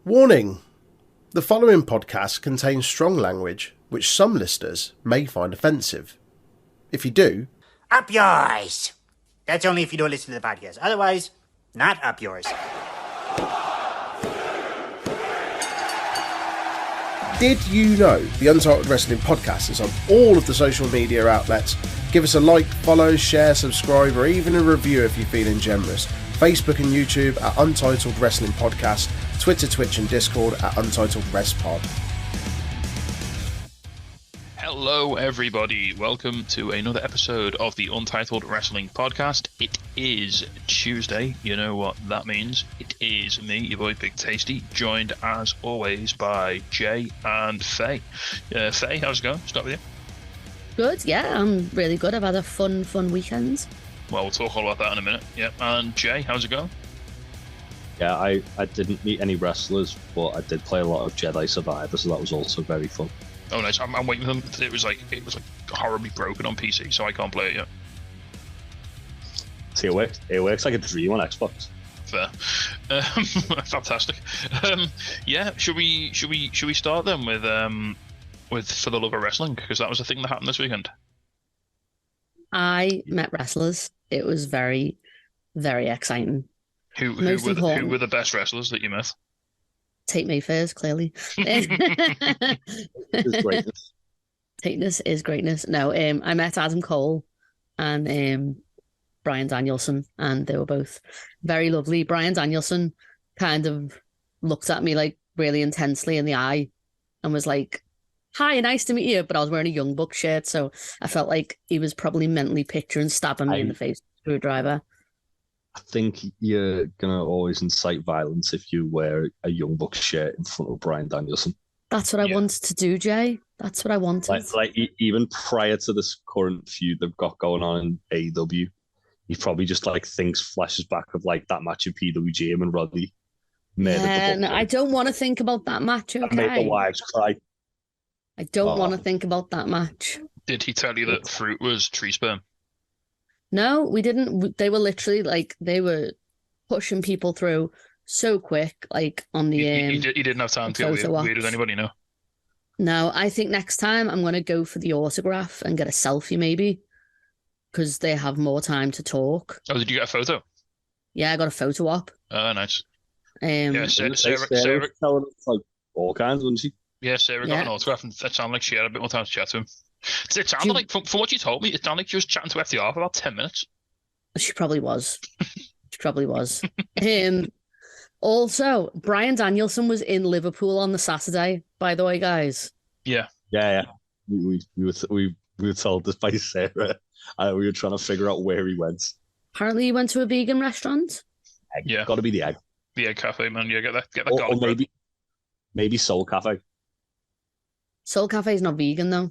Warning! The following podcast contains strong language which some listeners may find offensive. If you do, Up yours! That's only if you don't listen to the podcast. Otherwise, not up yours. did you know the Untitled Wrestling Podcast is on all of the social media outlets? Give us a like, follow, share, subscribe, or even a review if you're feeling generous. Facebook and YouTube at Untitled Wrestling Podcast, Twitter, Twitch and Discord at Untitled Rest Pod. Hello everybody, welcome to another episode of the Untitled Wrestling Podcast. It is Tuesday, you know what that means. It is me, your boy Big Tasty, joined as always by Jay and Faye. Faye, how's it going? Start with you. Good, yeah, I'm really good. I've had a fun weekend. Well, we'll talk all about that in a minute. Yeah, and Jay, how's it going? Yeah, I didn't meet any wrestlers, but I did play a lot of Jedi Survivor, so that was also very fun. Oh nice, I'm waiting for them. It was like horribly broken on PC, so I can't play it yet. See, it works like a dream on Xbox. Fair. Fantastic. Yeah, should we start then with For the Love of Wrestling, because that was the thing that happened this weekend. I met wrestlers. It was very, very exciting. Who were the best wrestlers that you met? Take me first, clearly. It's greatness. Takeness is greatness. No, I met Adam Cole and Bryan Danielson, and they were both very lovely. Bryan Danielson kind of looked at me like really intensely in the eye and was like, "Hi, nice to meet you." But I was wearing a Young Buck shirt, so I felt like he was probably mentally picturing stabbing me in the face with a screwdriver. I think you're gonna always incite violence if you wear a Young Bucks shirt in front of Bryan Danielson. That's what I wanted to do, Jay. That's what I wanted. Even prior to this current feud they've got going on in AEW, he probably just flashes back of like that match in PWG, him and Roddy murdered the No, I don't want to think about that match. Okay, made the wives cry. I don't want to think about that match. Did he tell you that fruit was tree sperm? No, we didn't. They were literally like they were pushing people through so quick, like on the. He didn't have time to get weird with anybody, no. No, I think next time I'm gonna go for the autograph and get a selfie, maybe, because they have more time to talk. Oh, did you get a photo? Yeah, I got a photo op. Oh, nice. Yeah, Sarah telling us like all kinds, wasn't she? Yeah, Sarah got an autograph, and it sounded like she had a bit more time to chat to him. It sounded like, from what you told me, it sounded like she was chatting to FDR for about 10 minutes. She probably was. She probably was. Also, Bryan Danielson was in Liverpool on the Saturday, by the way, guys. Yeah. We were told this by Sarah. We were trying to figure out where he went. Apparently, he went to a vegan restaurant. Egg. Yeah, got to be the egg. The Egg Cafe, man. Yeah, get that. Or maybe Soul Cafe. Soul Cafe is not vegan though.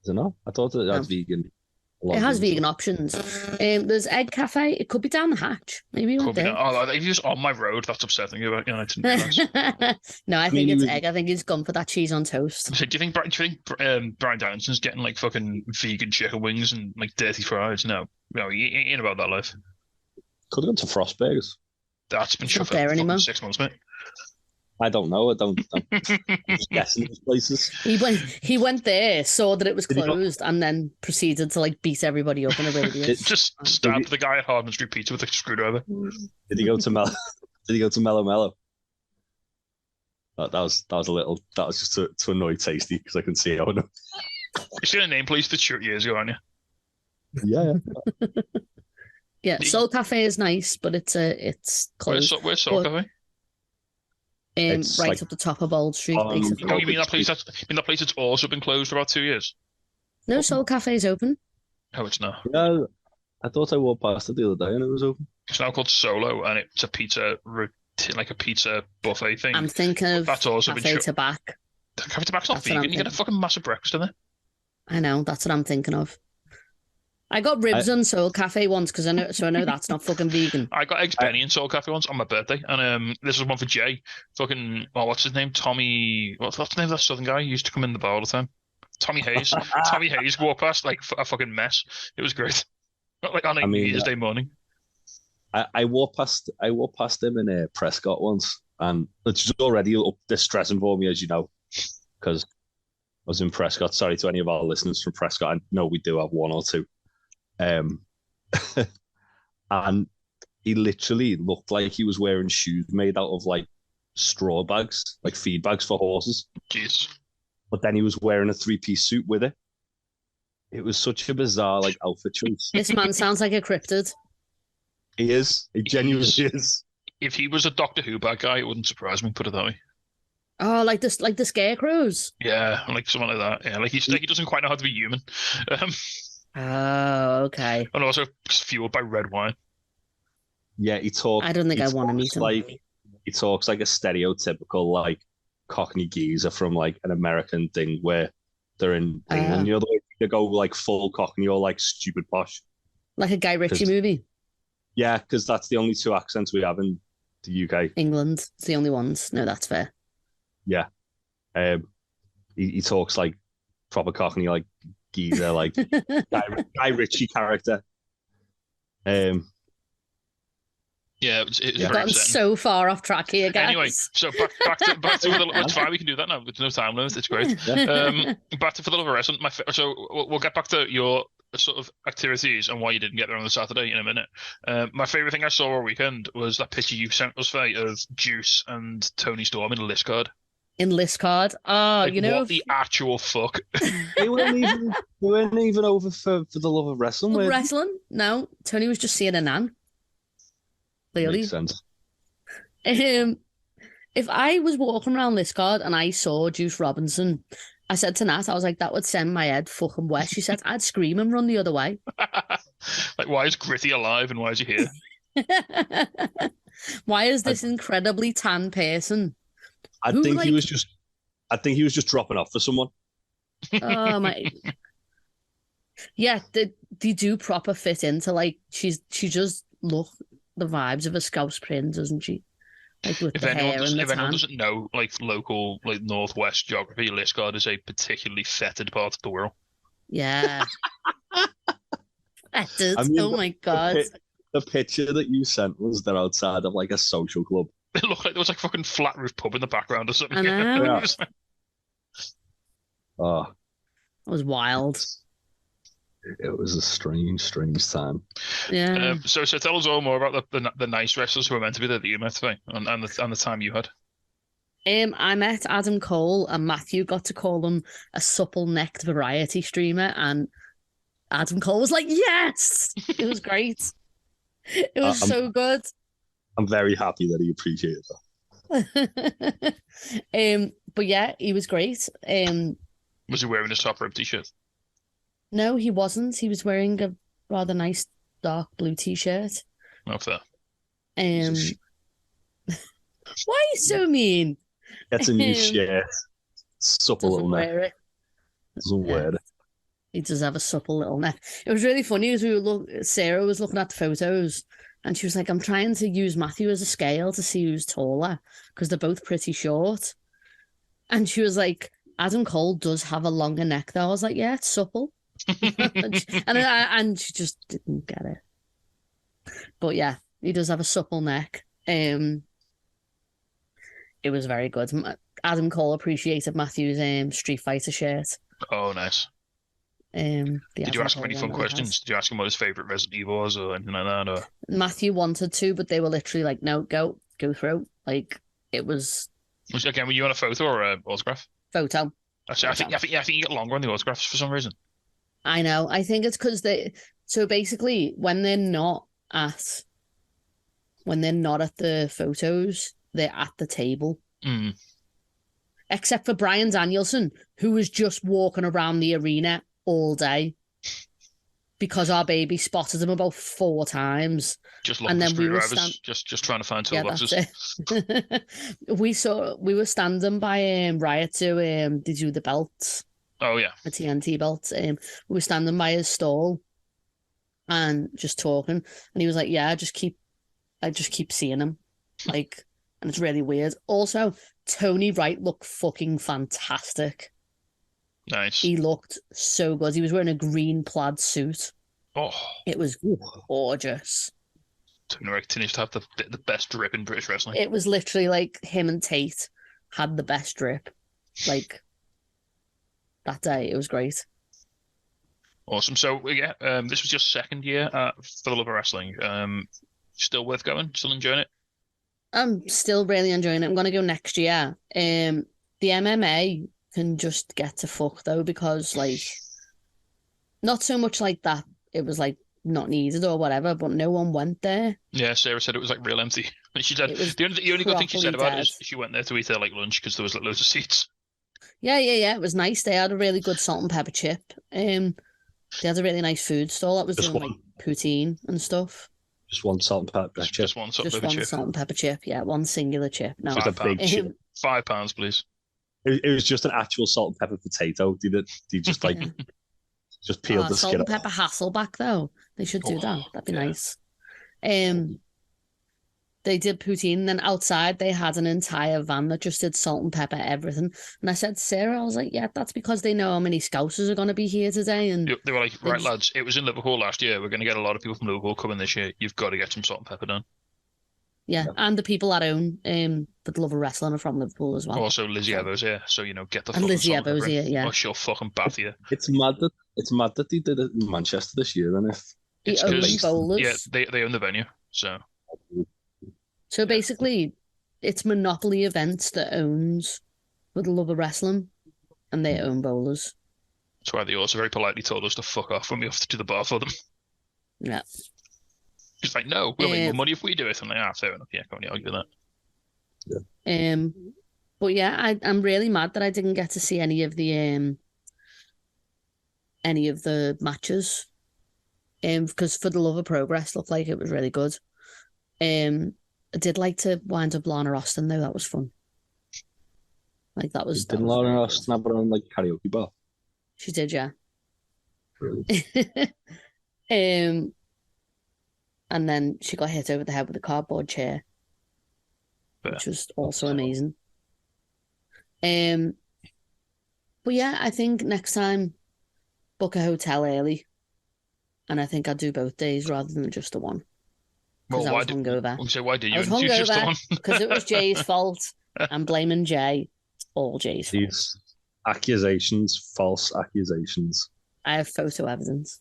Is it not? I thought it had vegan. It has vegan options. There's Egg Cafe. It could be down the hatch. Maybe you went there. Oh, if he was on my road, that's upsetting. I didn't realize. No, I think it's egg. I think he's gone for that cheese on toast. So do you think Bryan Danielson's getting like fucking vegan chicken wings and like dirty fries? No, he ain't about that life. Could have gone to Frostburgers. That's been shut there anymore. 6 months, mate. I don't know. I'm just guessing these places. He went there, saw that it was closed, and then proceeded to like beat everybody up in a radius. Just stabbed the guy at Hardman Street Pizza with a screwdriver. Did he go to Mellow Mellow? That was just to annoy Tasty because I can see how. You seen a name police that shirt years ago, aren't you? Yeah. Yeah, Soul Cafe is nice, but it's closed. Where's Soul Cafe? Right like, up the top of Old Street. Oh, you mean that place? That place that's also been closed for about 2 years? No, Soul Cafe is open. Oh, it's not. Yeah, I thought I walked past it the other day and it was open. It's now called Solo, and it's a pizza, like a pizza buffet thing. I'm thinking of that's also Cafe Tabac. Cafe Tabac's not vegan. You get a fucking massive breakfast in there. I know. That's what I'm thinking of. I got ribs on Soul Cafe once because I know that's not fucking vegan. I got eggs Benny in Soul Cafe once on my birthday, and this was one for Jay. Fucking, what's his name? Tommy. What's the name of that Southern guy? He used to come in the bar all the time. Tommy Hayes. Tommy Hayes walked past like a fucking mess. It was great. Like on New Year's Day morning. I walked past him in Prescott once, And it's already up distressing for me, as you know, because I was in Prescott. Sorry to any of our listeners from Prescott. I know we do have one or two. And he literally looked like he was wearing shoes made out of like straw bags, like feed bags for horses. Jeez. But then he was wearing a 3-piece suit with it. It was such a bizarre like outfit choice. This man sounds like a cryptid. He is. He genuinely is. If he was a Doctor Who bad guy, it wouldn't surprise me. Put it that way. Oh, like this, like the scarecrows. Yeah, like something like that. Yeah, like he doesn't quite know how to be human. Oh, okay. And also fueled by red wine. Yeah, he talks. I don't think I want to meet him. Like he talks like a stereotypical like Cockney geezer from like an American thing where they're in England. You know, the way they go like full Cockney or like stupid posh. Like a Guy Ritchie movie. Yeah, because that's the only two accents we have in the UK. England, it's the only ones. No, that's fair. Yeah. He talks like proper Cockney, like geezer, like Guy Ritchie character. Yeah, it's You've very gotten upsetting. so far off track here, guys. Anyway, so back to it's fine. We can do that now. There's no time limit. It's great. Back to For the Love of Wrestling. So we'll get back to your sort of activities and why you didn't get there on the Saturday in a minute. My favorite thing I saw all weekend was that picture you sent us, Faye, of Juice and Tony Storm in a list card. In list card. Oh, Like, you know, what the actual fuck? They weren't even over for the love of wrestling. were they? wrestling? No, Tony was just seeing a nan. Clearly. Makes sense. If I was walking around this card and I saw Juice Robinson, I said to Nat, I was like, that would send my head fucking west. She said, I'd scream and run the other way. Like, why is Gritty alive and why is he here? Why is this incredibly tan person? I Who, think like- he was just dropping off for someone. Oh my! Yeah, they do proper fit into like she just look the vibes of a Scouse Prince, doesn't she? Like with If the anyone hair doesn't, and the if anyone tan. doesn't know, like local, like Northwest geography, Liscard is a particularly fetid part of the world. Yeah. Fetid. I mean, Oh my god. The picture that you sent was they're outside of like a social club. It looked like there was like a fucking flat roof pub in the background or something. I know. Yeah. It was like- Oh, It was wild. it was a strange time. Yeah. So tell us all more about the nice wrestlers who were meant to be there that you met today and the time you had. I met Adam Cole and Matthew got to call him a supple-necked variety streamer, and Adam Cole was like, yes! It was great. It was so good. I'm very happy that he appreciated that. But yeah, he was great. Was he wearing his top rope t-shirt? No, he wasn't. He was wearing a rather nice dark blue t-shirt. No fair. Why are you so mean? Gets a new shirt, supple Doesn't little neck. wear it. Doesn't Yeah. wear it. He does have a supple little neck. It was really funny as Sarah was looking at the photos, and she was like, I'm trying to use Matthew as a scale to see who's taller because they're both pretty short. And she was like, Adam Cole does have a longer neck though. I was like, yeah, it's supple. and she just didn't get it. But yeah, he does have a supple neck. It was very good. Adam Cole appreciated Matthew's Street Fighter shirt. Oh, nice. Did Did you ask him any fun questions? Did you ask him what his favorite Resident Evil was or anything like that? Or Matthew wanted to, but they were literally like, no, go through. Like, it was again, were you on a photo or an autograph? photo. Actually, I think you get longer on the autographs for some reason. I know. I think it's because so basically when they're not at the photos, they're at the table. Mm. Except for Bryan Danielson, who was just walking around the arena all day because our baby spotted him about 4 times. Just looking And for then we were screwdrivers, just trying to find Yeah, toolboxes. that's it. We were standing by Riot to do the belts, Oh yeah. the TNT belts. We were standing by his stall and just talking, and he was like, "Yeah, I just keep seeing him, like, and it's really weird." Also, Tony Wright looked fucking fantastic. Nice. He looked so good. He was wearing a green plaid suit. Oh, It was gorgeous. Tony Rex continues to have the best drip in British wrestling. It was literally like him and Tate had the best drip. Like that day, it was great. Awesome. So yeah, this was your second year for the Love of Wrestling. Still worth going? Still enjoying it? I'm still really enjoying it. I'm gonna go next year. The MMA can just get to fuck though, because like not so much like that. It was like not needed or whatever, but no one went there. Yeah, Sarah said it was like real empty. She said It was the only good thing she said properly about it is dead. she went there to eat their like lunch because there was like loads of seats. Yeah. It was nice. They had a really good salt and pepper chip. They had a really nice food stall that was Just doing one. like poutine and stuff. Just one salt and pepper chip. Just one sort Just of one chip. salt and pepper chip. Yeah, one singular chip. No, Just a big chip. £5, please. It was just an actual salt and pepper potato. Did you just like Yeah. just peeled the salt skin and off? pepper Hasselback though. They should do that. That'd be yeah. nice. They did poutine, and then outside they had an entire van that just did salt and pepper everything. And I said to Sarah, I was like, yeah, that's because they know how many Scousers are going to be here today. And They were like, right, lads, it was in Liverpool last year. We're going to get a lot of people from Liverpool coming this year. You've got to get some salt and pepper done. yeah, and the people that own that love wrestling are from Liverpool as well. Also, Lizzie Evo's here, so get the and fucking Lizzie salt and Evo's pepper in. here, yeah. Or she'll fucking bath you. It's mad that they did it in Manchester this year. Then if He It's owns 'cause- bowlers. Yeah, they own the venue, so So basically, it's Monopoly Events that owns For the Love of Wrestling, and they own bowlers. that's why they also very politely told us to fuck off when we offered to do the bar for them. Yeah. It's like, no, we'll make more money if we do it. I'm like, fair enough. Yeah, can't really argue with that. But yeah, I'm really mad that I didn't get to see any of the matches. Because For the Love of Progress looked like it was really good. I did like to wind up Lana Austin though. That was fun. Like that was. didn't that was Lauren very Austin have her own like karaoke bar? She did, yeah. Really? And then she got hit over the head with a cardboard chair, which was also amazing. But yeah, I think next time book a hotel early, and I think I'd do both days rather than just the one. Because I was hungover. So why did you? I was just the hungover one? because it was Jay's fault. I'm blaming Jay. It's all Jay's fault. These accusations, false accusations. I have photo evidence.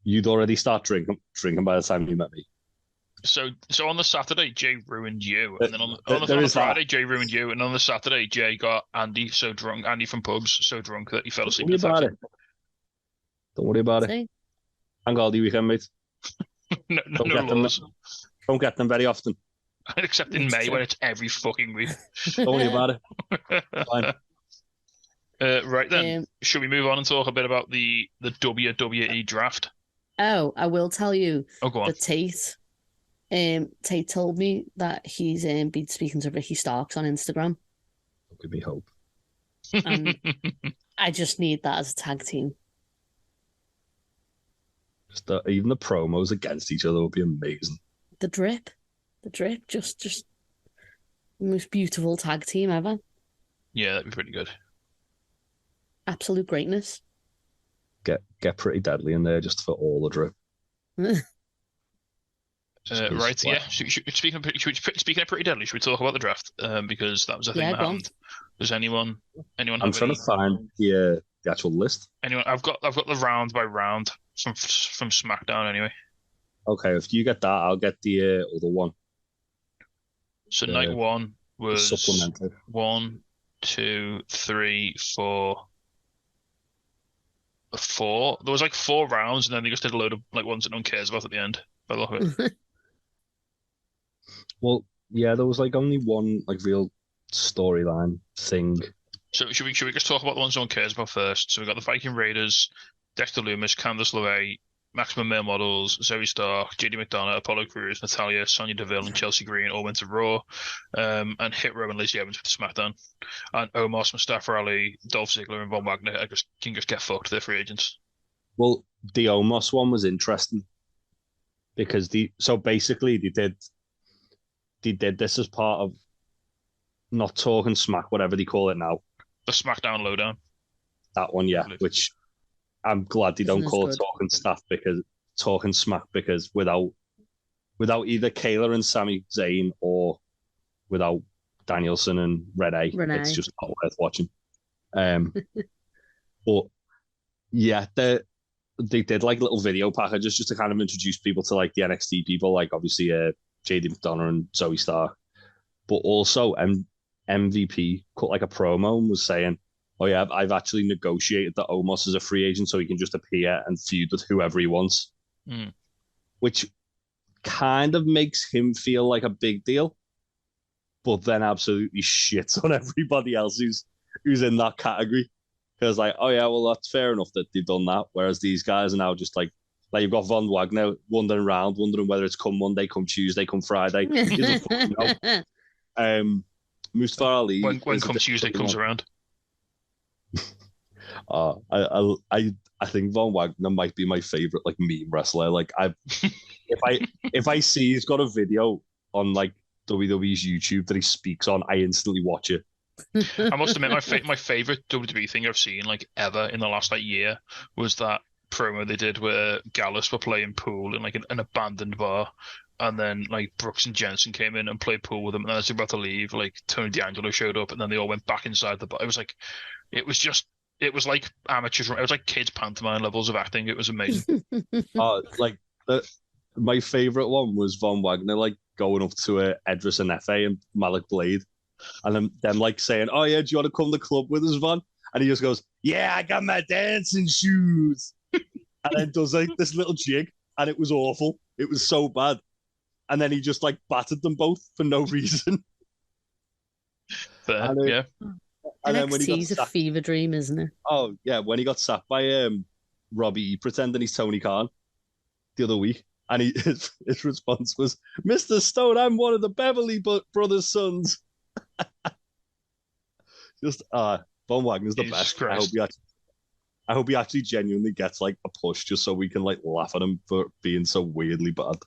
You'd already start drinking by the time you met me. So on the Saturday, Jay ruined you, and then on There the is Friday, that. Jay ruined you, and on the Saturday, Jay got Andy so drunk, Andy from Pubs so drunk that he fell asleep. Don't worry about it. Don't worry about it. See? Thank God the weekend, mate. No get them. laws. Don't get them very often. Except in May when it's every fucking week. Don't worry about it. Fine. Right then, should we move on and talk a bit about the WWE draft? Oh, I will tell you. Oh, go on. That Tate told me that he's been speaking to Ricky Starks on Instagram. Don't give me hope. And I just need that as a tag team. Even the promos against each other would be amazing. The drip, just the most beautiful tag team ever. Yeah, that'd be pretty good. Absolute greatness. Get Pretty Deadly in there just for all the drip. Right, yeah. Speaking of Pretty Deadly, should we talk about the draft? Because that was a thing that happened. Does anyone I'm trying to find the actual list. Anyone? I've got the round by round from SmackDown anyway. Okay, if you get that, I'll get the other one. So night one was supplemental. 1, 2, 3, 4. There was like 4 rounds, and then they just did a load of like ones that no one cares about at the end. By the look of it. Well, yeah, there was like only one like real storyline thing. So should we just talk about the ones no one cares about first? So we got the Viking Raiders, Dexter Lumis, Candice LeRae, Maximum Male Models, Zoe Stark, JD McDonough, Apollo Crews, Natalia, Sonya Deville, and Chelsea Green all went to Raw, and Hit Row and Lacey Evans with SmackDown, and Omos, Mustafa Ali, Dolph Ziggler, and Von Wagner can just get fucked. They're free agents. Well, the Omos one was interesting because basically they did this as part of Not Talking Smack, whatever they call it now. The SmackDown Lowdown. That one, yeah, which I'm glad they don't call it Talking Smack because without without either Kayla and Sami Zayn or without Danielson and Renee. It's just not worth watching. But yeah, they did like little video packages just to kind of introduce people to like the NXT people, like obviously JD McDonough and Zoe Stark, but also MVP cut like a promo and was saying, "Oh yeah, I've actually negotiated that Omos as a free agent, so he can just appear and feud with whoever he wants," which kind of makes him feel like a big deal, but then absolutely shits on everybody else who's in that category. Because like, oh yeah, well that's fair enough that they've done that. Whereas these guys are now just like you've got Von Wagner wandering around, wondering whether it's come Monday, come Tuesday, come Friday. He doesn't fucking know. Mustafa Ali. When come Tuesday comes around. I think Von Wagner might be my favorite like meme wrestler. Like if I see he's got a video on like WWE's YouTube that he speaks on, I instantly watch it. I must admit, my favorite WWE thing I've seen like ever in the last like year was that promo they did where Gallus were playing pool in like an abandoned bar, and then like Brooks and Jensen came in and played pool with them, and then as they were about to leave, like Tony D'Angelo showed up, and then they all went back inside the bar. It was like amateurs. It was like kids pantomime levels of acting. It was amazing. My favorite one was Von Wagner like going up to Edris and Efe and Malik Blade. And then them like saying, "Oh yeah, do you want to come to the club with us, Von?" And he just goes, "Yeah, I got my dancing shoes," and then does like this little jig, and it was awful. It was so bad. And then he just like battered them both for no reason. Fair, yeah. And then when he got a fever dream, isn't it? Oh yeah, when he got sacked by Robbie E pretending he's Tony Khan the other week, and his response was, "Mr. Stone, I'm one of the Beverly Brothers' sons." Just Von Wagner's the best. I hope he actually genuinely gets like a push just so we can like laugh at him for being so weirdly bad.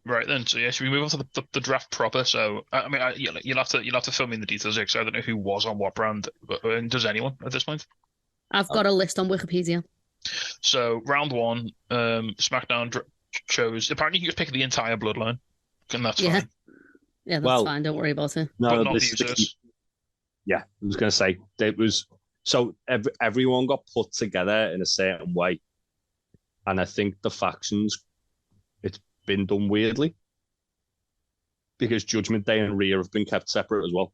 Right then, so yeah, should we move on to the draft proper? So I mean, you'll have to fill me in the details because I don't know who was on what brand. But does anyone at this point? I've got a list on Wikipedia. So round one, SmackDown chose. Apparently, you can just pick the entire bloodline, and that's fine. Yeah, that's fine. Don't worry about it. No, this is yeah, I was going to say it was so everyone got put together in a certain way, and I think the factions, it's been done weirdly because Judgment Day and Rhea have been kept separate as well.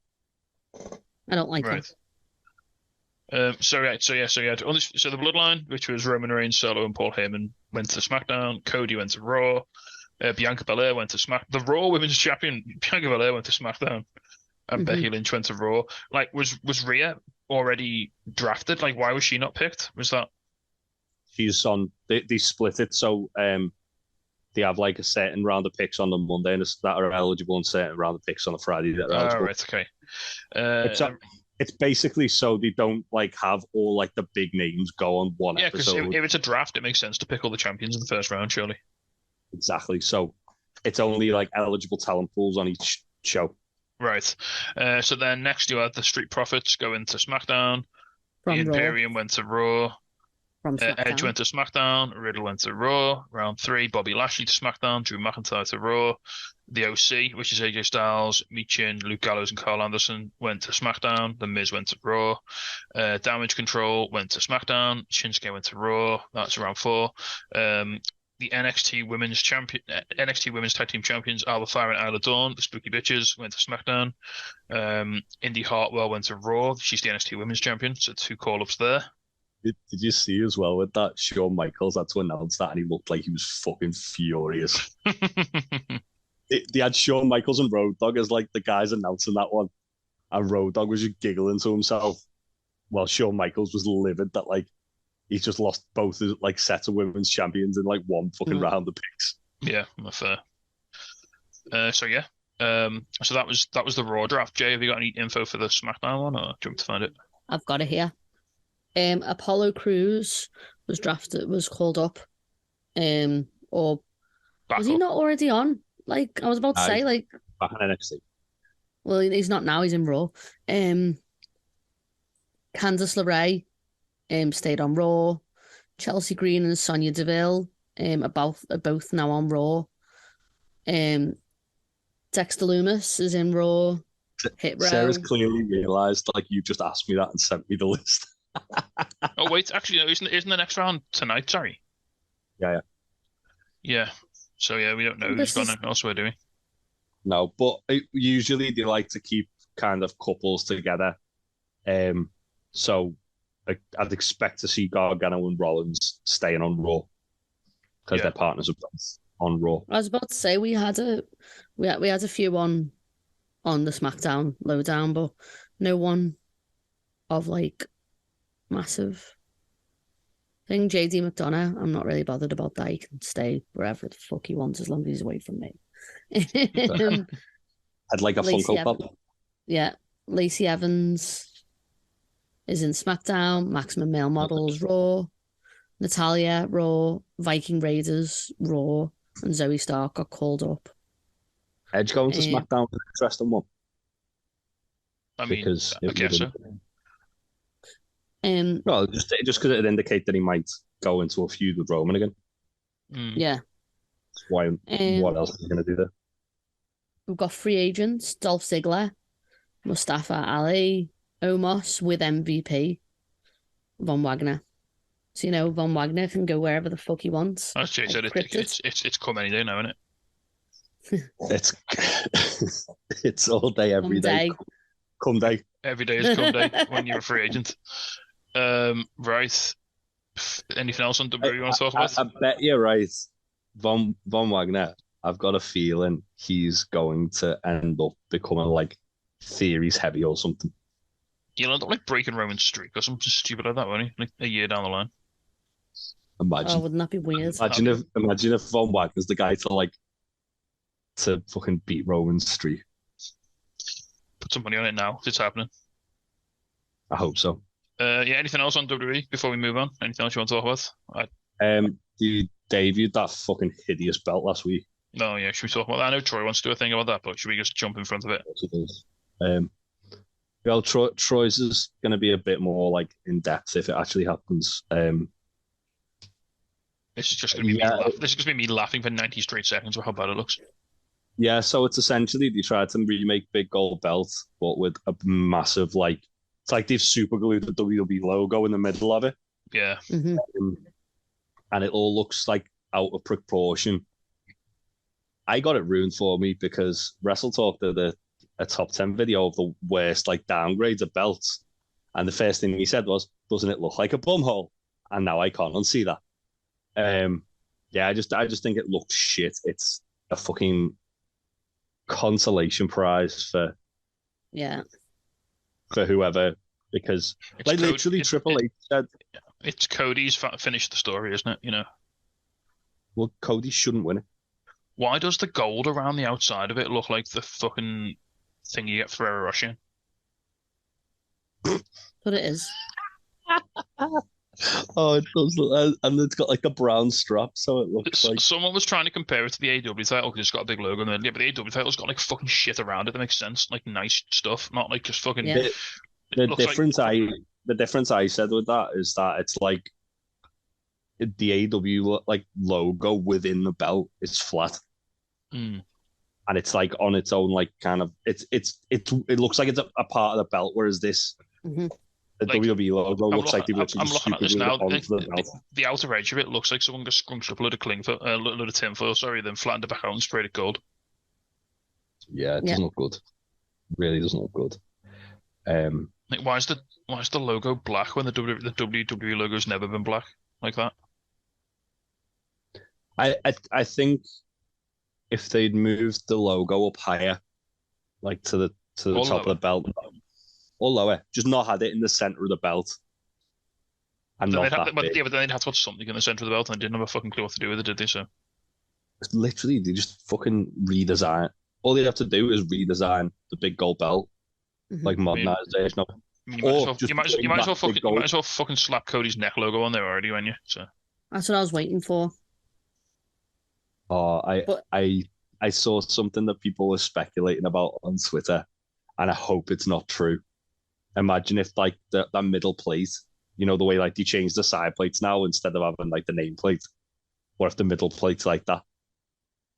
I don't like it. So the bloodline, which was Roman Reigns, Solo, and Paul Heyman, went to SmackDown. Cody went to Raw. Bianca Belair went to the Raw Women's Champion. Bianca Belair went to SmackDown, and Becky Lynch went to Raw. Like, was Rhea already drafted? Like, why was she not picked? Was that? She's on. They split it, so they have like a certain round of picks on the Monday and that are eligible, and certain round of picks on the Friday that are eligible. Right, okay. It's basically so they don't like have all like the big names go on one episode. Yeah, because if it's a draft, it makes sense to pick all the champions in the first round, surely. Exactly. So it's only like eligible talent pools on each show. Right. So then next you had the Street Profits go into SmackDown. The Imperium went to Raw. Edge went to SmackDown. Riddle went to Raw. Round 3, Bobby Lashley to SmackDown. Drew McIntyre to Raw. The OC, which is AJ Styles, Michin, Luke Gallows, and Carl Anderson, went to SmackDown. The Miz went to Raw. Damage Control went to SmackDown. Shinsuke went to Raw. That's round 4. The NXT Women's Tag Team Champions, Alba Fire and Isla Dawn, the Spooky Bitches, went to SmackDown. Indy Hartwell went to Raw. She's the NXT Women's Champion, so 2 call-ups there. Did you see as well with that? Shawn Michaels had to announce that, and he looked like he was fucking furious. They had Shawn Michaels and Road Dogg as like the guys announcing that one, and Road Dogg was just giggling to himself, while Shawn Michaels was livid that like he's just lost both his like sets of women's champions in like one fucking round of picks. Yeah, that's fair. So that was the Raw draft. Jay, have you got any info for the SmackDown one, or do you want me to find it? I've got it here. Apollo Crews was called up. Or back was he not already on? Like, I was about to say, like, back in NXT. Well, he's not now, he's in Raw. Candice LeRae stayed on Raw. Chelsea Green and Sonya Deville are both now on Raw. Dexter Lumis is in Raw. Hit Row. Sarah's clearly realised, like, you just asked me that and sent me the list. Oh wait, actually, no, isn't the next round tonight? Sorry. Yeah. So yeah, we don't know who's gone elsewhere, do we? No, but usually they like to keep kind of couples together. So I'd expect to see Gargano and Rollins staying on Raw because their partners are both on Raw. I was about to say we had a few on the SmackDown lowdown, but no one of like massive thing. JD McDonough, I'm not really bothered about that. He can stay wherever the fuck he wants as long as he's away from me. I'd like a Funko Pop. Yeah, Lacey Evans is in SmackDown. Maximum Male Models Raw. Natalia Raw. Viking Raiders Raw. And Zoe Stark got called up. Edge going to SmackDown is an interesting one. I mean, because I guess so. Well, just because it'd indicate that he might go into a feud with Roman again. Yeah. Why? What else is he going to do there? We've got free agents: Dolph Ziggler, Mustafa Ali, Omos with MVP, Von Wagner. So Von Wagner can go wherever the fuck he wants. As Jay said, it's come any day now, isn't it? It's all day, every day. Come day. Every day is come day when you're a free agent. Right. Anything else on WWE you want to talk about? I bet you're right. Von Wagner, I've got a feeling he's going to end up becoming like Theory's heavy or something. He'll end up like breaking Roman's streak or something stupid like that, won't he? Like a year down the line. Imagine. Oh, wouldn't that be weird? Imagine if Von Wagner's the guy to fucking beat Roman's streak. Put some money on it now. It's happening. I hope so. Anything else on WWE before we move on? Anything else you want to talk about? You debuted that fucking hideous belt last week. No, yeah, should we talk about that? I know Troy wants to do a thing about that, but should we just jump in front of it? Well, Troy's is going to be a bit more like in depth if it actually happens. This is just going to be this is going to be me laughing for 90 straight seconds with how bad it looks. Yeah, so it's essentially they tried to remake Big Gold Belt, but with a massive it's like they've super glued the WWE logo in the middle of it. Yeah. Mm-hmm. And it all looks like out of proportion. I got it ruined for me because Wrestle Talk did a top 10 video of the worst downgrades of belts. And the first thing he said was, doesn't it look like a bumhole? And now I can't unsee that. I just think it looks shit. It's a fucking consolation prize for whoever, because literally Triple H said it's Cody's finished the story, isn't it? Well, Cody shouldn't win it. Why does the gold around the outside of it look like the fucking thing you get for a Russian? But it is. Oh, it does look, and it's got a brown strap, so it looks like. Someone was trying to compare it to the AEW title because it's got a big logo, and but the AEW title's got fucking shit around it that makes sense, nice stuff, not just fucking. Yeah. The difference I said with that is that it's like the AEW logo within the belt is flat, and it's on its own kind of it looks like it's a part of the belt, whereas this. Mm-hmm. The WWE logo looks like they literally I'm looking at this now. The outer edge of it looks like someone just scrunched up a load of tinfoil, then flattened it back out and sprayed it gold. Yeah, it doesn't look good. It really doesn't look good. Why is the logo black when the WWE logo's never been black like that? I think if they'd moved the logo up higher, to the top of the belt. Or lower, just not had it in the center of the belt. And but then they'd have to put something in the center of the belt, and they didn't have a fucking clue what to do with it, did they? So literally, they just fucking redesign. All they have to do is redesign the big gold belt, modernization. You might as well fucking slap Cody's neck logo on there already, wouldn't you? So that's what I was waiting for. Oh, I saw something that people were speculating about on Twitter, and I hope it's not true. Imagine if that middle plate, the way they change the side plates now instead of having the name plate, Or if the middle plate's like that.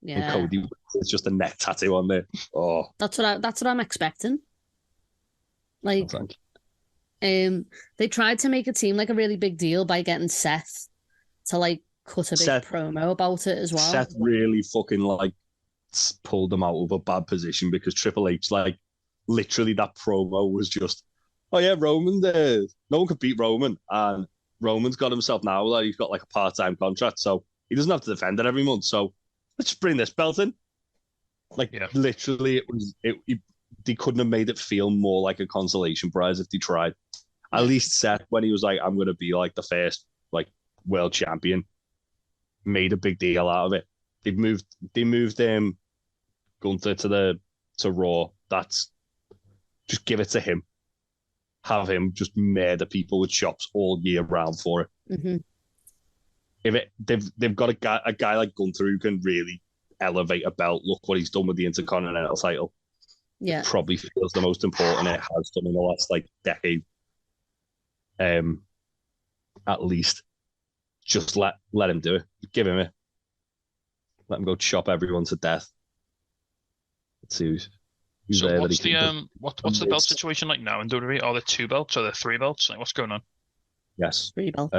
And Yeah, Cody, it's just a neck tattoo on there. Oh, that's what I'm expecting. Like, thank they tried to make it seem like a really big deal by getting Seth to like cut a big Seth- promo about it as well. Seth really fucking like pulled them out of a bad position because Triple H, like, literally that promo was just, oh yeah, Roman, no one could beat Roman, and Roman's got himself now that he's got like a part-time contract, so he doesn't have to defend it every month. So let's just bring this belt in. Like, literally, they couldn't have made it feel more like a consolation prize if they tried. At least Seth, when he was like, I'm going to be like the first like world champion, made a big deal out of it. They moved Gunther to Raw. That's just give it to him. Have him just murder people with chops all year round for it. Mm-hmm. If they've got a guy like Gunther who can really elevate a belt. Look what he's done with the Intercontinental title. Yeah, it probably feels the most important it has done in the last like decade. At least, just let him do it. Give him it. Let him go chop everyone to death. Let's see who's So there. what's the belt situation like now in WWE? Are there 2 belts? Are there 3 belts? Like, what's going on? Yes. 3 belts.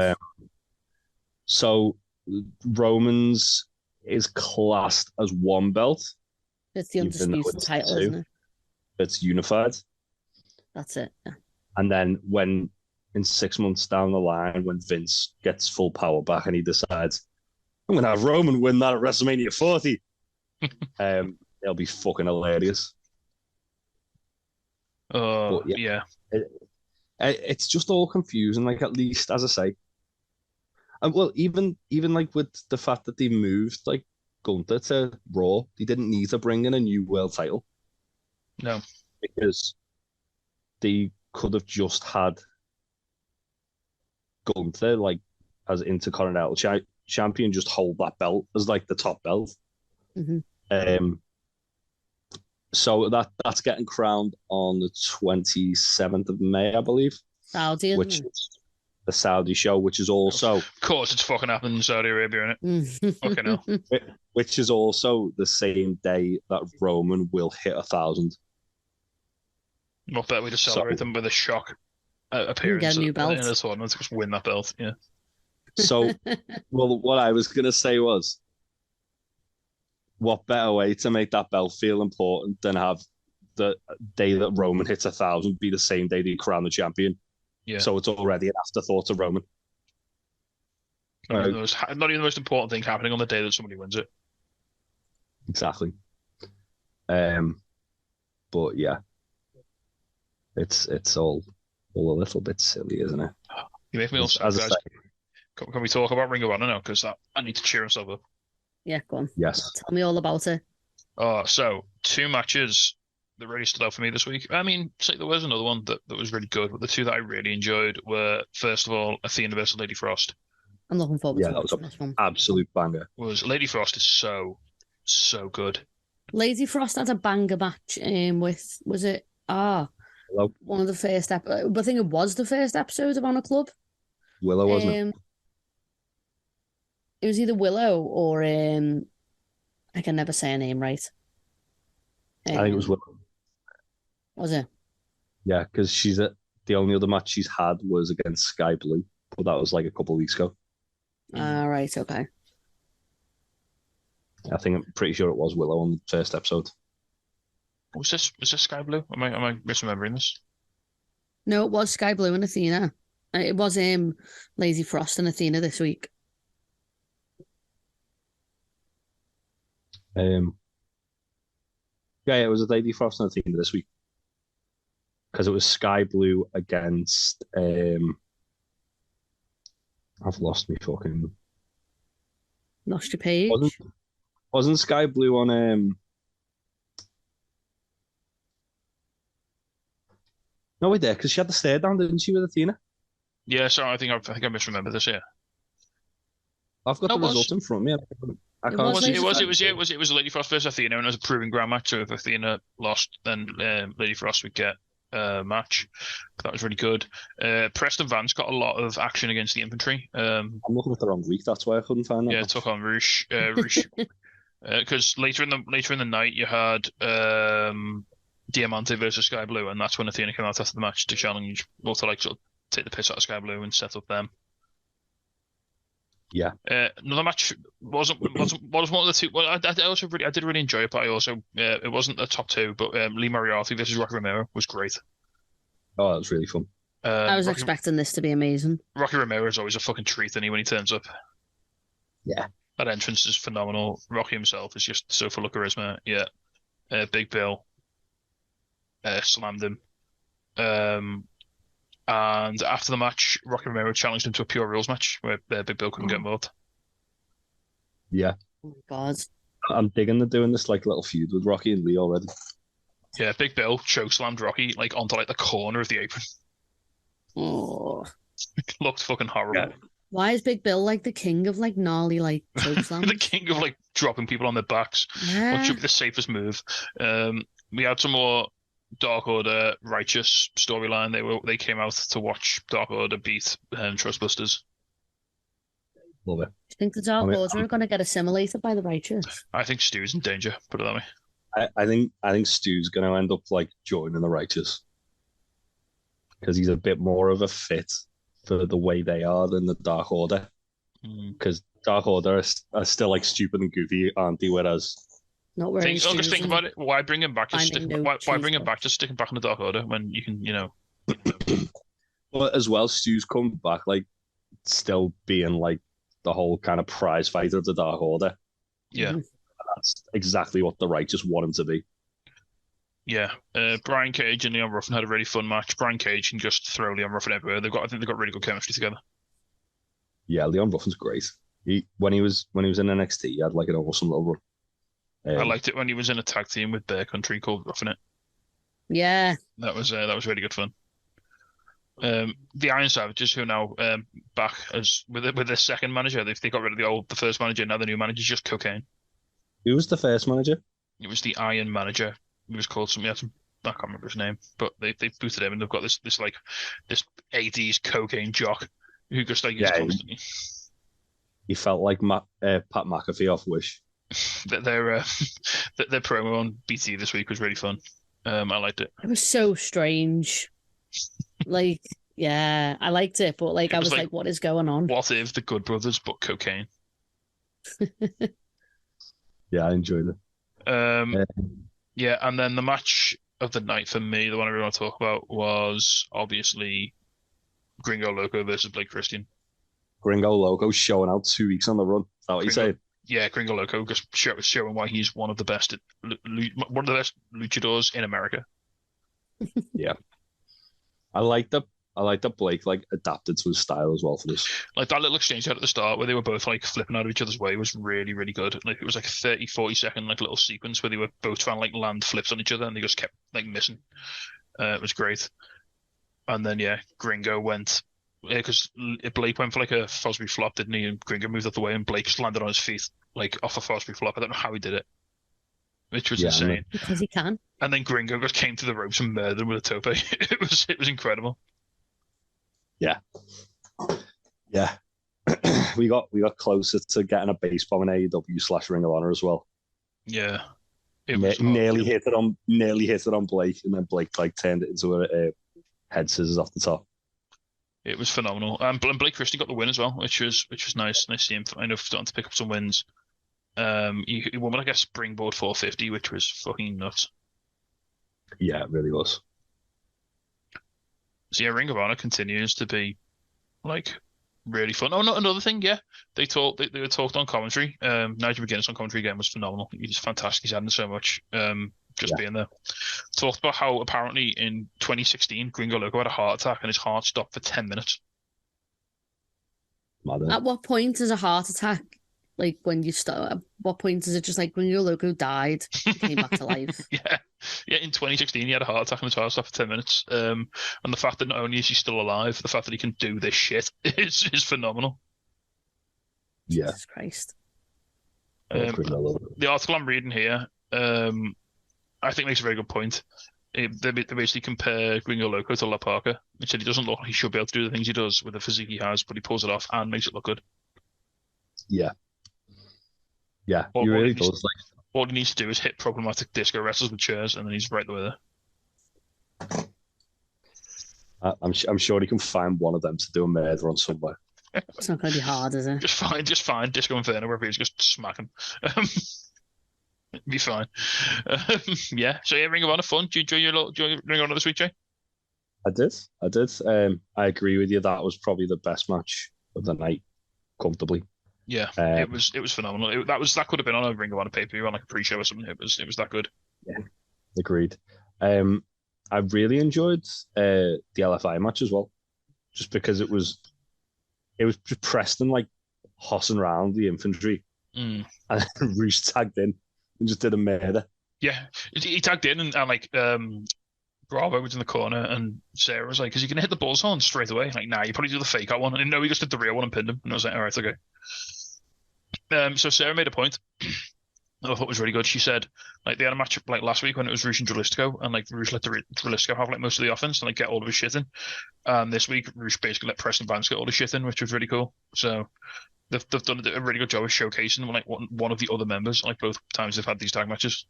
So Roman's is classed as 1 belt. It's the undisputed title, isn't it? It's unified. That's it. Yeah. And then when in 6 months down the line, when Vince gets full power back and he decides, I'm going to have Roman win that at WrestleMania 40, it'll be fucking hilarious. Oh, yeah. It's just all confusing. Like, at least, as I say, and well, even like with the fact that they moved like Gunther to Raw, they didn't need to bring in a new world title. No, because they could have just had Gunther like as Intercontinental champion, just hold that belt as like the top belt. Mm-hmm. So that's getting crowned on the 27th of May, I believe. Saudi, which is the Saudi show, which is also, of course, it's fucking happening in Saudi Arabia, isn't it? Fucking hell. Which is also the same day that Roman will hit 1,000. Not better way to celebrate them with a shock appearance get a new belt in a tournament. Just win that belt, yeah. So, well, what I was going to say was, what better way to make that belt feel important than have the day that Roman hits 1,000 be the same day they crown the champion? Yeah. So it's already an afterthought to Roman. Not even the most important thing happening on the day that somebody wins it. Exactly. But yeah, it's all a little bit silly, isn't it? You make me all sad, guys. Can we talk about Ring of Honor now? Because I need to cheer myself up. Yeah, go on. Yes. Tell me all about it. So 2 matches that really stood out for me this week. I mean, there was another one that was really good, but the 2 that I really enjoyed were, first of all, Athena versus Lady Frost. I'm looking forward to that was this one. Absolute banger. Lady Frost is so good. Lady Frost had a banger match with, was it Hello? One of the first episodes, I think it was the first episode of Honor Club. Willow, wasn't it? It was either Willow or I can never say her name right. I think it was Willow. Was it? Yeah, because the only other match she's had was against Sky Blue, but that was like a couple of weeks ago. Right, okay. I'm pretty sure it was Willow on the first episode. Was this Sky Blue? Am I misremembering this? No, it was Sky Blue and Athena. It was Lady Frost and Athena this week. Yeah, it was a Lady Frost and Athena this week because it was Sky Blue against. I've lost me fucking. Lost your page. Wasn't Sky Blue on No, we did, because she had the stare down, didn't she, with Athena? Yeah, sorry, I think I misremembered this. Yeah, I've got the result in front of me. I can't. It was a Lady Frost versus Athena, and it was a proving ground match. So if Athena lost, then Lady Frost would get match. That was really good. Preston Vance got a lot of action against the infantry. I'm looking at the wrong week. That's why I couldn't find that. Yeah, took on Roosh. Because later in the night you had Diamante versus Sky Blue, and that's when Athena came out after the match to challenge, or to like sort of take the piss out of Sky Blue and set up them. Yeah. Another match wasn't one of the two. Well, I did really enjoy it, but I also it wasn't the top two. But Lee Moriarty versus Rocky Romero was great. Oh, that was really fun. I was expecting this to be amazing. Rocky Romero is always a fucking treat, when he turns up. Yeah. That entrance is phenomenal. Rocky himself is just so full of charisma. Yeah. Big Bill slammed him. And after the match, Rocky Romero challenged him to a pure rules match where Big Bill couldn't get involved. Yeah. Oh my God. I'm digging the doing this like little feud with Rocky and Lee already. Yeah, Big Bill chokeslammed Rocky like onto like the corner of the apron. Oh. It looked fucking horrible. Yeah. Why is Big Bill like the king of like gnarly like chokeslams? The king of like dropping people on their backs. Yeah. Which would be the safest move. We had some more Dark Order Righteous storyline. They came out to watch Dark Order beat Trustbusters. Love it. Do you think the Dark Order are going to get assimilated by the Righteous? I think Stu's in danger, put it that way. I think Stu's going to end up like joining the Righteous because he's a bit more of a fit for the way they are than the Dark Order. Because Dark Order are still like stupid and goofy, aren't they? Whereas just think about it. Why bring him back? Why bring him back? Just stick him back in the Dark Order when you can, Well, as well, Stu's come back like still being like the whole kind of prize fighter of the Dark Order. Yeah, that's exactly what the Righteous want him to be. Yeah, Brian Cage and Leon Ruffin had a really fun match. Brian Cage can just throw Leon Ruffin everywhere. I think they've got really good chemistry together. Yeah, Leon Ruffin's great. When he was in NXT, he had like an awesome little run. I liked it when he was in a tag team with Bear Country called Roughing It. Yeah, that was really good fun. The Iron Savages, who are now back as with their second manager, they got rid of the first manager. Now the new manager is just cocaine. Who was the first manager? It was the Iron Manager. He was called something else. I can't remember his name, but they booted him, and they've got this 80s cocaine jock who just like constantly. He felt like Pat McAfee off Wish. Their promo on BT this week was really fun. I liked it. It was so strange. Like, yeah, I liked it, but like I was like, what is going on? What if the Good Brothers but cocaine? Yeah, I enjoyed it. Yeah, and then the match of the night for me, the one I really want to talk about, was obviously Gringo Loco versus Blake Christian. Gringo Loco showing out 2 weeks on the run. Is that what you say? Yeah, Gringo Loco just showing why he's one of the best luchadors in America. Yeah, I like that Blake like adapted to his style as well for this. Like that little exchange at the start where they were both like flipping out of each other's way was really, really good. Like it was like a 30-40 second like little sequence where they were both trying to like land flips on each other and they just kept like missing. It was great. And then yeah, Gringo went because Blake went for like a Fosbury flop, didn't he? And Gringo moved out the way and Blake just landed on his feet like off a Fosbury flop. I don't know how he did it, which was insane. Because he can. And then Gringo just came to the ropes and murdered him with a tope. It was incredible. Yeah. we got closer to getting a base bomb in AEW / Ring of Honor as well. Yeah. Nearly hit it on Blake, and then Blake like turned it into a head scissors off the top. It was phenomenal. And Blake Christian got the win as well, which was nice. Nice to see him starting to pick up some wins. He won with like a springboard 450, which was fucking nuts. Yeah, it really was. So yeah, Ring of Honor continues to be like really fun. Oh, no, another thing, yeah. They were talked on commentary. Nigel McGuinness on commentary again was phenomenal. He's fantastic. He's adding so much. Being there. Talked about how apparently in 2016 Gringo Loco had a heart attack and his heart stopped for 10 minutes. At what point is a heart attack? Like when you start, at what point is it just like Gringo Loco died and came back to life? Yeah. In 2016 he had a heart attack and his heart stopped for 10 minutes. And the fact that not only is he still alive, the fact that he can do this shit is phenomenal. Yeah. Jesus Christ. The article I'm reading here, I think makes a very good point. They basically compare Gringo Loco to La Parker. They said he doesn't look like he should be able to do the things he does with the physique he has, but he pulls it off and makes it look good. Yeah, yeah, All, he all really he needs, does. all he needs to do is hit problematic disco wrestles with chairs, and then he's right there. I'm sure he can find one of them to do a murder on somewhere. It's not going to be hard, is it? Just fine. Disco Inferno, wherever he's just smack him. Be fine. Yeah. So yeah, Ring of Honor fun. Do you enjoy your Ring of Honor this week, Jay? I did. I agree with you. That was probably the best match of the night, comfortably. Yeah, it was phenomenal. That could have been on a Ring of Honor pay-per-view on like a pre-show or something. It was that good. Yeah, agreed. I really enjoyed the LFI match as well, just because it was just Preston like hossing around the infantry, and Roos tagged in and just did a murder. Yeah, he tagged in and like Bravo was in the corner and Sarah was like, "Because you can hit the bullshorn straight away." Like, nah, you probably do the fake out one. And no, he just did the real one and pinned him. And I was like, all right, okay. So Sarah made a point I thought was really good. She said, like, they had a match like last week when it was Roosh and Dralistico, and like Roosh let Dralistico have like most of the offense and like get all of his shit in. This week, Roosh basically let Preston Vance get all the shit in, which was really cool. So they've done a really good job of showcasing like one of the other members, like both times they've had these tag matches.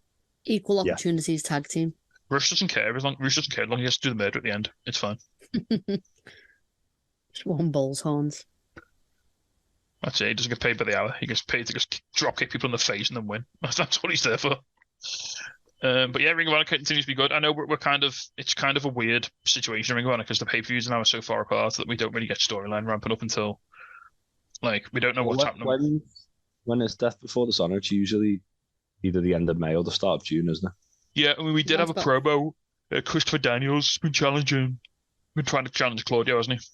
Equal opportunities tag team. Roosh doesn't care as long as he has to do the murder at the end. It's fine. Just one bull's horns. That's it. He doesn't get paid by the hour. He gets paid to just drop kick people in the face and then win. That's what he's there for. But yeah, Ring of Honor continues to be good. I know it's kind of a weird situation in Ring of Honor because the pay-per-views now are so far apart that we don't really get storyline ramping up until like we don't know what's happening. When it's Death Before Dishonor, it's usually either the end of May or the start of June, isn't it? Yeah, I mean, we did have a promo. Christopher Daniels been trying to challenge Claudio, hasn't he?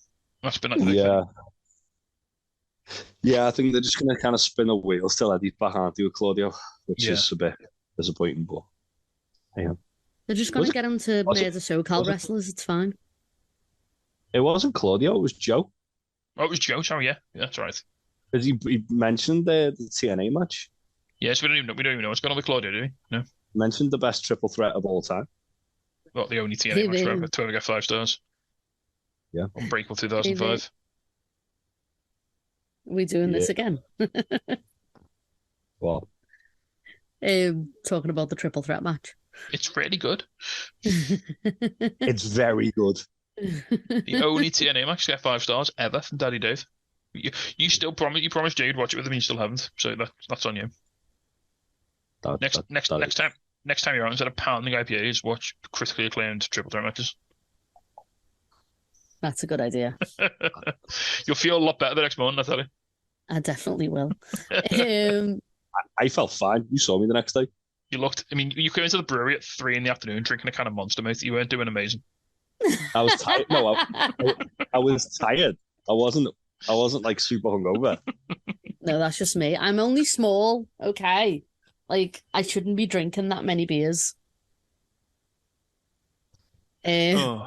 That's been yeah. Yeah, I think they're just going to kind of spin the wheels till Eddie's back, aren't they, with Claudio, which is a bit disappointing, but yeah. They're just going to get him to murder SoCal wrestlers, it's fine. It wasn't Claudio, it was Joe. Oh, it was Joe, sorry, yeah, that's right. Because he mentioned the TNA match. Yes, we don't even know what's going on with Claudio, do we? No. He mentioned the best triple threat of all time. Well, the only TNA match to ever get 5 stars. Yeah. Unbreakable 2005. We doing this again? What? Talking about the triple threat match. It's really good. It's very good. The only TNA match to get 5 stars ever from Daddy Dave. You still promised Jay would watch it with him, and you still haven't. So that's on you. Next time you're out, instead of pounding IPAs, watch critically acclaimed triple threat matches. That's a good idea. You'll feel a lot better the next morning, I tell you. I definitely will. I felt fine. You saw me the next day. You looked. I mean, you came into the brewery at 3 p.m. drinking a can of Monster, mate. You weren't doing amazing. I was tired. No, I was tired. I wasn't like super hungover. No, that's just me. I'm only small. Okay, like I shouldn't be drinking that many beers. Right.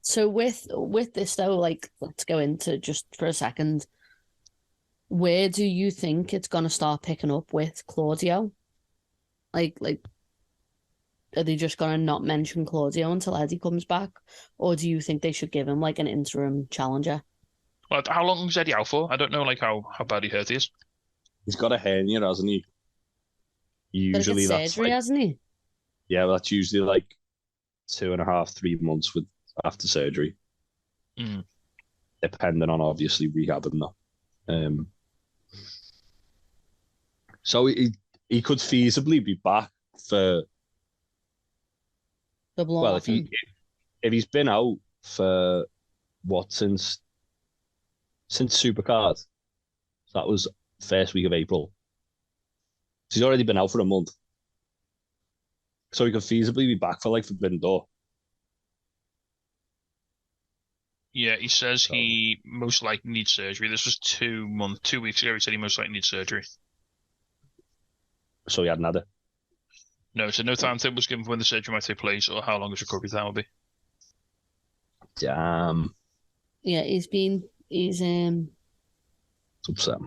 So with this though, like let's go into just for a second. Where do you think it's gonna start picking up with Claudio? Like, are they just gonna not mention Claudio until Eddie comes back, or do you think they should give him like an interim challenger? Well, how long is Eddie out for? I don't know, like how bad he hurt he is. He's got a hernia, hasn't he? Usually that's surgery, hasn't he? Yeah, well, that's usually like 2.5, 3 months after surgery, depending on obviously rehabbing that. So he could feasibly be back for. Well, if he's been out for what since Supercard, so that was first week of April. So he's already been out for a month. So he could feasibly be back for like Forbidden Door. Yeah, he says he most likely needs surgery. This was 2 weeks ago. He said he most likely needs surgery. So he hadn't had it. No, so no timetable was given for when the surgery might take place or how long his recovery time will be. Damn. Yeah, he's upset.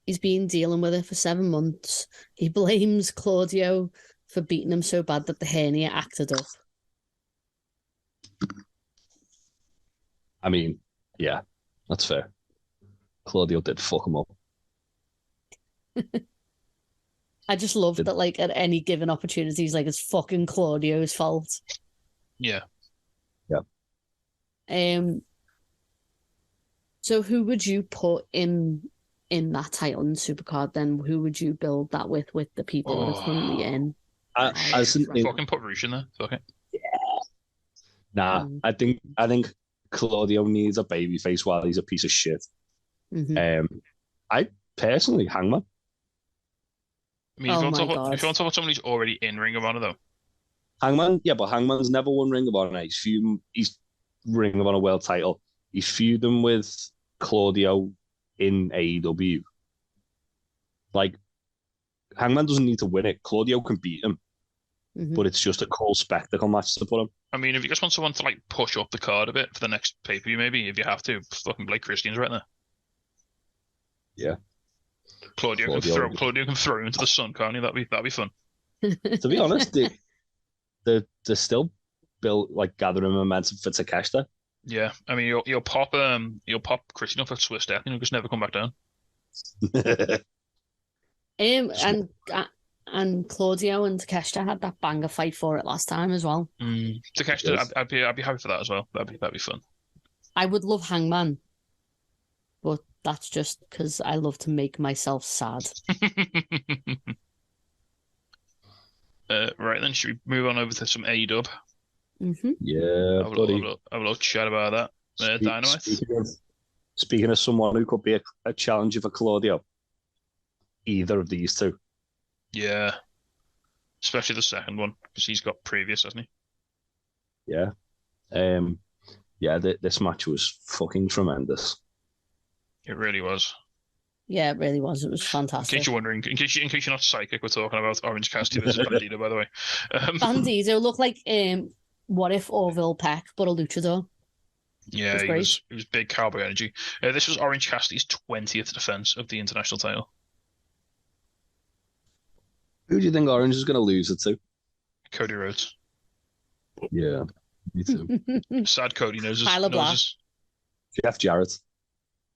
He's been dealing with it for 7 months. He blames Claudio for beating him so bad that the hernia acted up. I mean, yeah, that's fair. Claudio did fuck him up. I just love that, like, at any given opportunity, he's like, it's fucking Claudio's fault. Yeah. So who would you put in that title in Supercard then? Who would you build that with the people that are currently in? Fucking put Roosh in there. Fuck it. Nah, I think Claudio needs a baby face while he's a piece of shit. I personally, Hangman. I mean, if you want to talk about somebody who's already in Ring of Honor, though. Hangman, yeah, but Hangman's never won Ring of Honor. He's Ring of Honor world title. He's feuding with Claudio in AEW. Like, Hangman doesn't need to win it. Claudio can beat him. But it's just a cool spectacle match to put him. I mean, if you just want someone to, like, push up the card a bit for the next pay-per-view, maybe, if you have to, fucking Blake Christian's right there. Yeah. Claudio can throw him into the sun, can't he? That'd be fun. To be honest, they're still gathering momentum for Takeshita. Yeah, I mean, you'll pop Christian up at Swiss Death, just never come back down. And Claudio and Takeshita had that banger fight for it last time as well. Takeshita, I'd be happy for that as well. That'd be fun. I would love Hangman, but that's just because I love to make myself sad. Right then, should we move on over to some AEW? Yeah, buddy. Have a little chat about that. Dynamite. Speaking of someone who could be a challenger for Claudio, either of these two. Yeah, especially the second one because he's got previous, hasn't he? Yeah, this match was fucking tremendous. It really was. Yeah, it really was. It was fantastic. In case you're wondering, in case you're not psychic, we're talking about Orange Cassidy versus Bandito, by the way. Bandito looked like what if Orville Peck, but a luchador. Yeah, he was big cowboy energy. This was Orange Cassidy's 20th defense of the international title. Who do you think Orange is going to lose it to? Cody Rhodes. Yeah, me too. Sad Cody knows his. Tyler Black. Jeff Jarrett.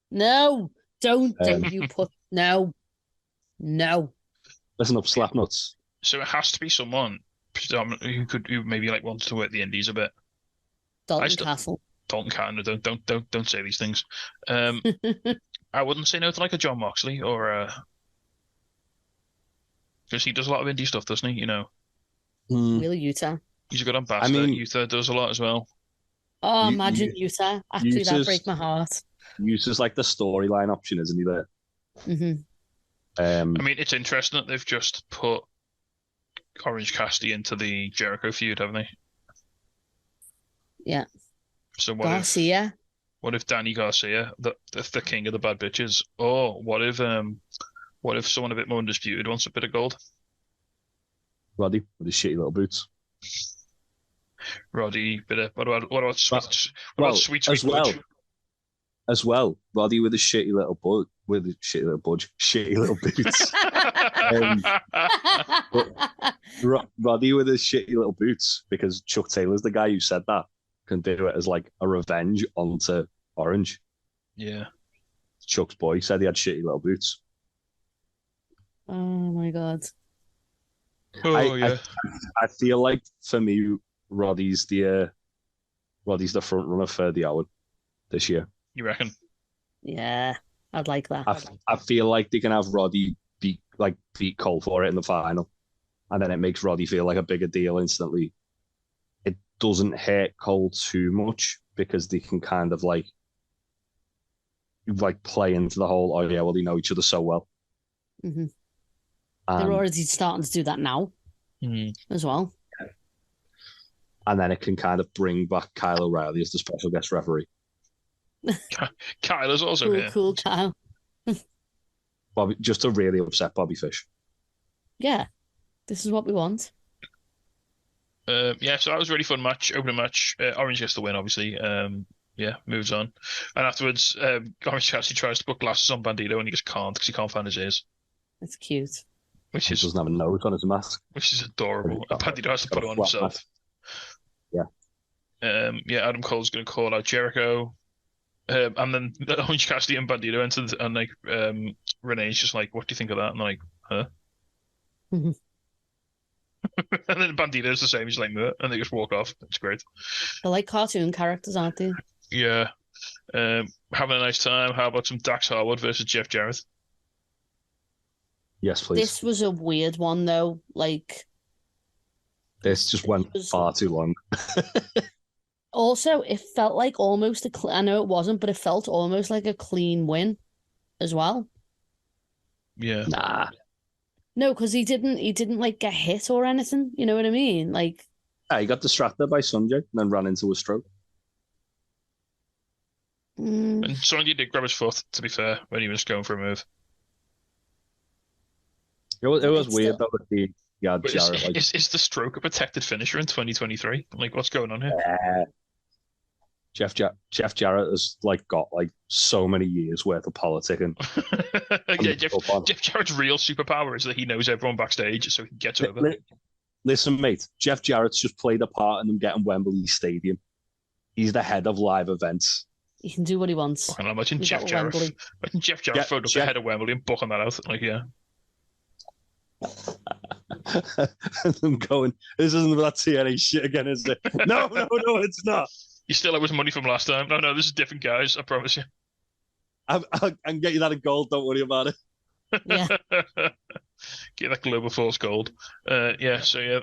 No, don't you put no. Listen up, slap nuts. So it has to be someone predominantly who maybe like wants to work the indies a bit. Dalton Castle. Dalton Castle. Don't say these things. I wouldn't say no to like a John Moxley or because he does a lot of indie stuff, doesn't he? Really, Utah. He's a good ambassador. Utah does a lot as well. Oh, imagine Utah. Actually, that'd break my heart. Utah's like the storyline option, isn't he? There. I mean, it's interesting that they've just put Orange Cassidy into the Jericho feud, haven't they? Yeah. So Garcia. What if Danny Garcia, the king of the bad bitches? Or what if someone a bit more undisputed wants a bit of gold? Roddy with his shitty little boots. Roddy, what about sweet Budge? As well, Roddy with his shitty little boots. Roddy with his shitty little boots, because Chuck Taylor's the guy who said that, can do it as like a revenge onto Orange. Yeah. Chuck's boy said he had shitty little boots. Oh my god. I feel like for me, Roddy's the front runner for the Howard this year. You reckon? Yeah, I'd like that. I feel like they can have Roddy beat Cole for it in the final, and then it makes Roddy feel like a bigger deal instantly. It doesn't hurt Cole too much because they can kind of like play into the whole, oh yeah, well, they know each other so well. Mm-hmm. They're already starting to do that now as well. And then it can kind of bring back Kyle O'Reilly as the special guest referee. Kyle is also here. Cool Kyle. Bobby, just to really upset Bobby Fish. Yeah, this is what we want. So that was a really fun match, opening match. Orange gets the win, obviously. Moves on. And afterwards, Orange Cassidy tries to put glasses on Bandito and he just can't because he can't find his ears. That's cute. which He is doesn't have a nose on his mask. adorable. And Bandito has to put it on himself. Yeah. Adam Cole's going to call out Jericho. And then Orange Cassidy and Bandito entered, and like Renee's just like, "What do you think of that?" And they're like, "Huh?" Mhm. And then Bandito's the same. He's like, "Meh," and they just walk off. It's great. They're like cartoon characters, aren't they? Yeah. Having a nice time. How about some Dax Harwood versus Jeff Jarrett? Yes, please. This was a weird one, though. Like, This just went far too long. also, it felt like almost I know it wasn't, but it felt almost like a clean win as well. Yeah. Nah. No, because he didn't like get hit or anything. You know what I mean? Like, He got distracted by Sanjay and then ran into a stroke. And Sanjay did grab his foot, to be fair, when he was going for a move. It was It's weird still- though that Jarrett. Is the stroke a protected finisher in 2023? Like, what's going on here? Jeff Jarrett has like got like so many years worth of politicking. Yeah, Jeff Jarrett's real superpower is that he knows everyone backstage, so he gets over. Listen, mate, Jeff Jarrett's just played a part in them getting Wembley Stadium. He's the head of live events. he can do what he wants. Fucking imagine He's Jeff got Jarrett. Wembley. Imagine Jeff Jarrett phoned up the head of Wembley and booking that out. Like, yeah. And I'm going, this isn't that TNA shit again, is it? No, it's not. You still owe us money from last time. No, this is different, guys. I promise you. I can get you that in gold. Don't worry about it. Yeah. Get that Global Force gold. So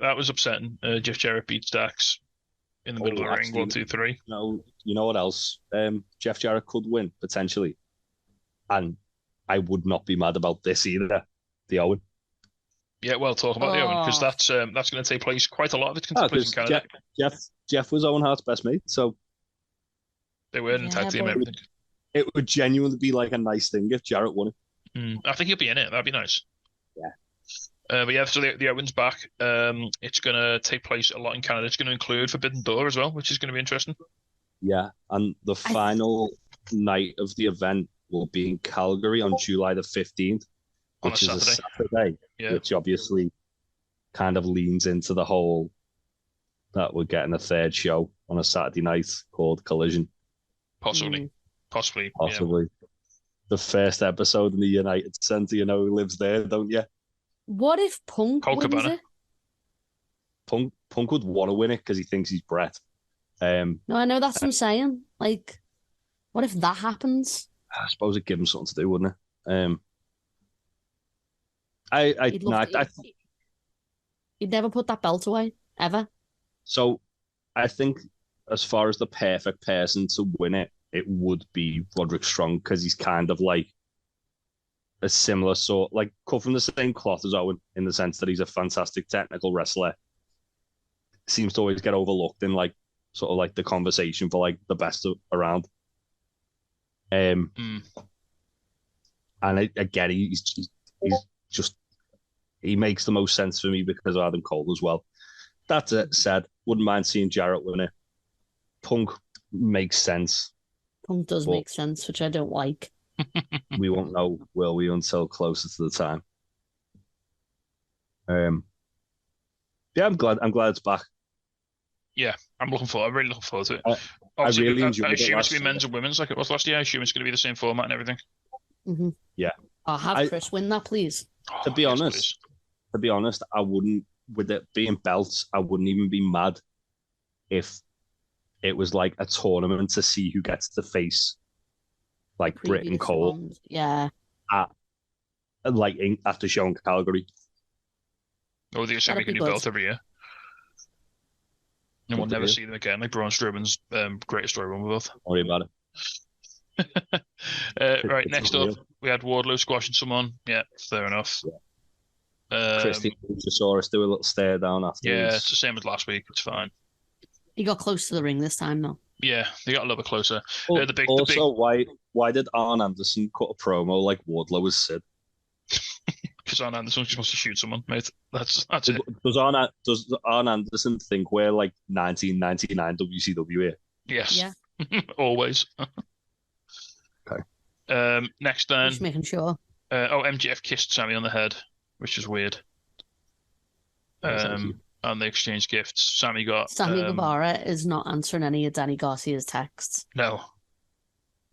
that was upsetting. Jeff Jarrett beats Dax in the middle of the ring. 1, 2, 3. You know what else? Jeff Jarrett could win potentially, and I would not be mad about this either. The Owen. Yeah, well, talk about the Owen, because that's going to take place. Quite a lot of it's going to take place in Canada. Jeff was Owen Hart's best mate, so they were in tag team and everything. It would genuinely be like a nice thing if Jarrett won it. I think he'll be in it. That'd be nice. Yeah. But yeah, so the Owen's back. It's going to take place a lot in Canada. It's going to include Forbidden Door as well, which is going to be interesting. Yeah, and the final night of the event will be in Calgary on July the 15th, which is a Saturday, which obviously kind of leans into the whole that we're getting a third show on a Saturday night called Collision. Possibly. Yeah. The first episode in the United Center, you know who lives there, don't you? What if Punk wins it? Punk would want to win it because he thinks he's Brett. No, I know that's what I'm saying. Like, what if that happens? I suppose it'd give him something to do, wouldn't it? He'd never put that belt away, ever. So I think as far as the perfect person to win it, it would be Roderick Strong, because he's kind of like a similar sort, like cut from the same cloth as Owen, in the sense that he's a fantastic technical wrestler. Seems to always get overlooked in like sort of like the conversation for like the best around. And again, he's just, he makes the most sense for me because of Adam Cole as well. That said, wouldn't mind seeing Jarrett win it. Punk makes sense. Punk does make sense, which I don't like. We won't know, will we, until closer to the time. Yeah, I'm glad it's back. Yeah, I'm really looking forward to it. I really enjoyed it. I assume it's going to be men's and women's like it was last year. I assume it's going to be the same format and everything. Mm-hmm. Yeah. I'll have Chris win that, please. To be honest, I wouldn't, with it being belts, I wouldn't even be mad if it was like a tournament to see who gets to face like Britt and Cole. Yeah. At the show in Calgary. Or they should make a new belt every year. And we'll never see them again, like Braun Strowman's greatest story one with both. Don't worry about it. Right, next up, we had Wardlow squashing someone. Yeah, fair enough. Yeah. Christy saw us do a little stare down afterwards. Yeah, it's the same as last week. It's fine. He got close to the ring this time, though. Yeah, they got a little bit closer. Why did Arn Anderson cut a promo like Wardlow was Sid? Because Arn Anderson just wants to shoot someone, mate. That's it. Does Arn Anderson think we're like 1999 WCW here? Yes. Yeah. Always. Okay. Next then. Just making sure. MJF kissed Sammy on the head, which is weird. Oh, thank you. And they exchanged gifts. Sammy got Sammy Guevara is not answering any of Danny Garcia's texts, no.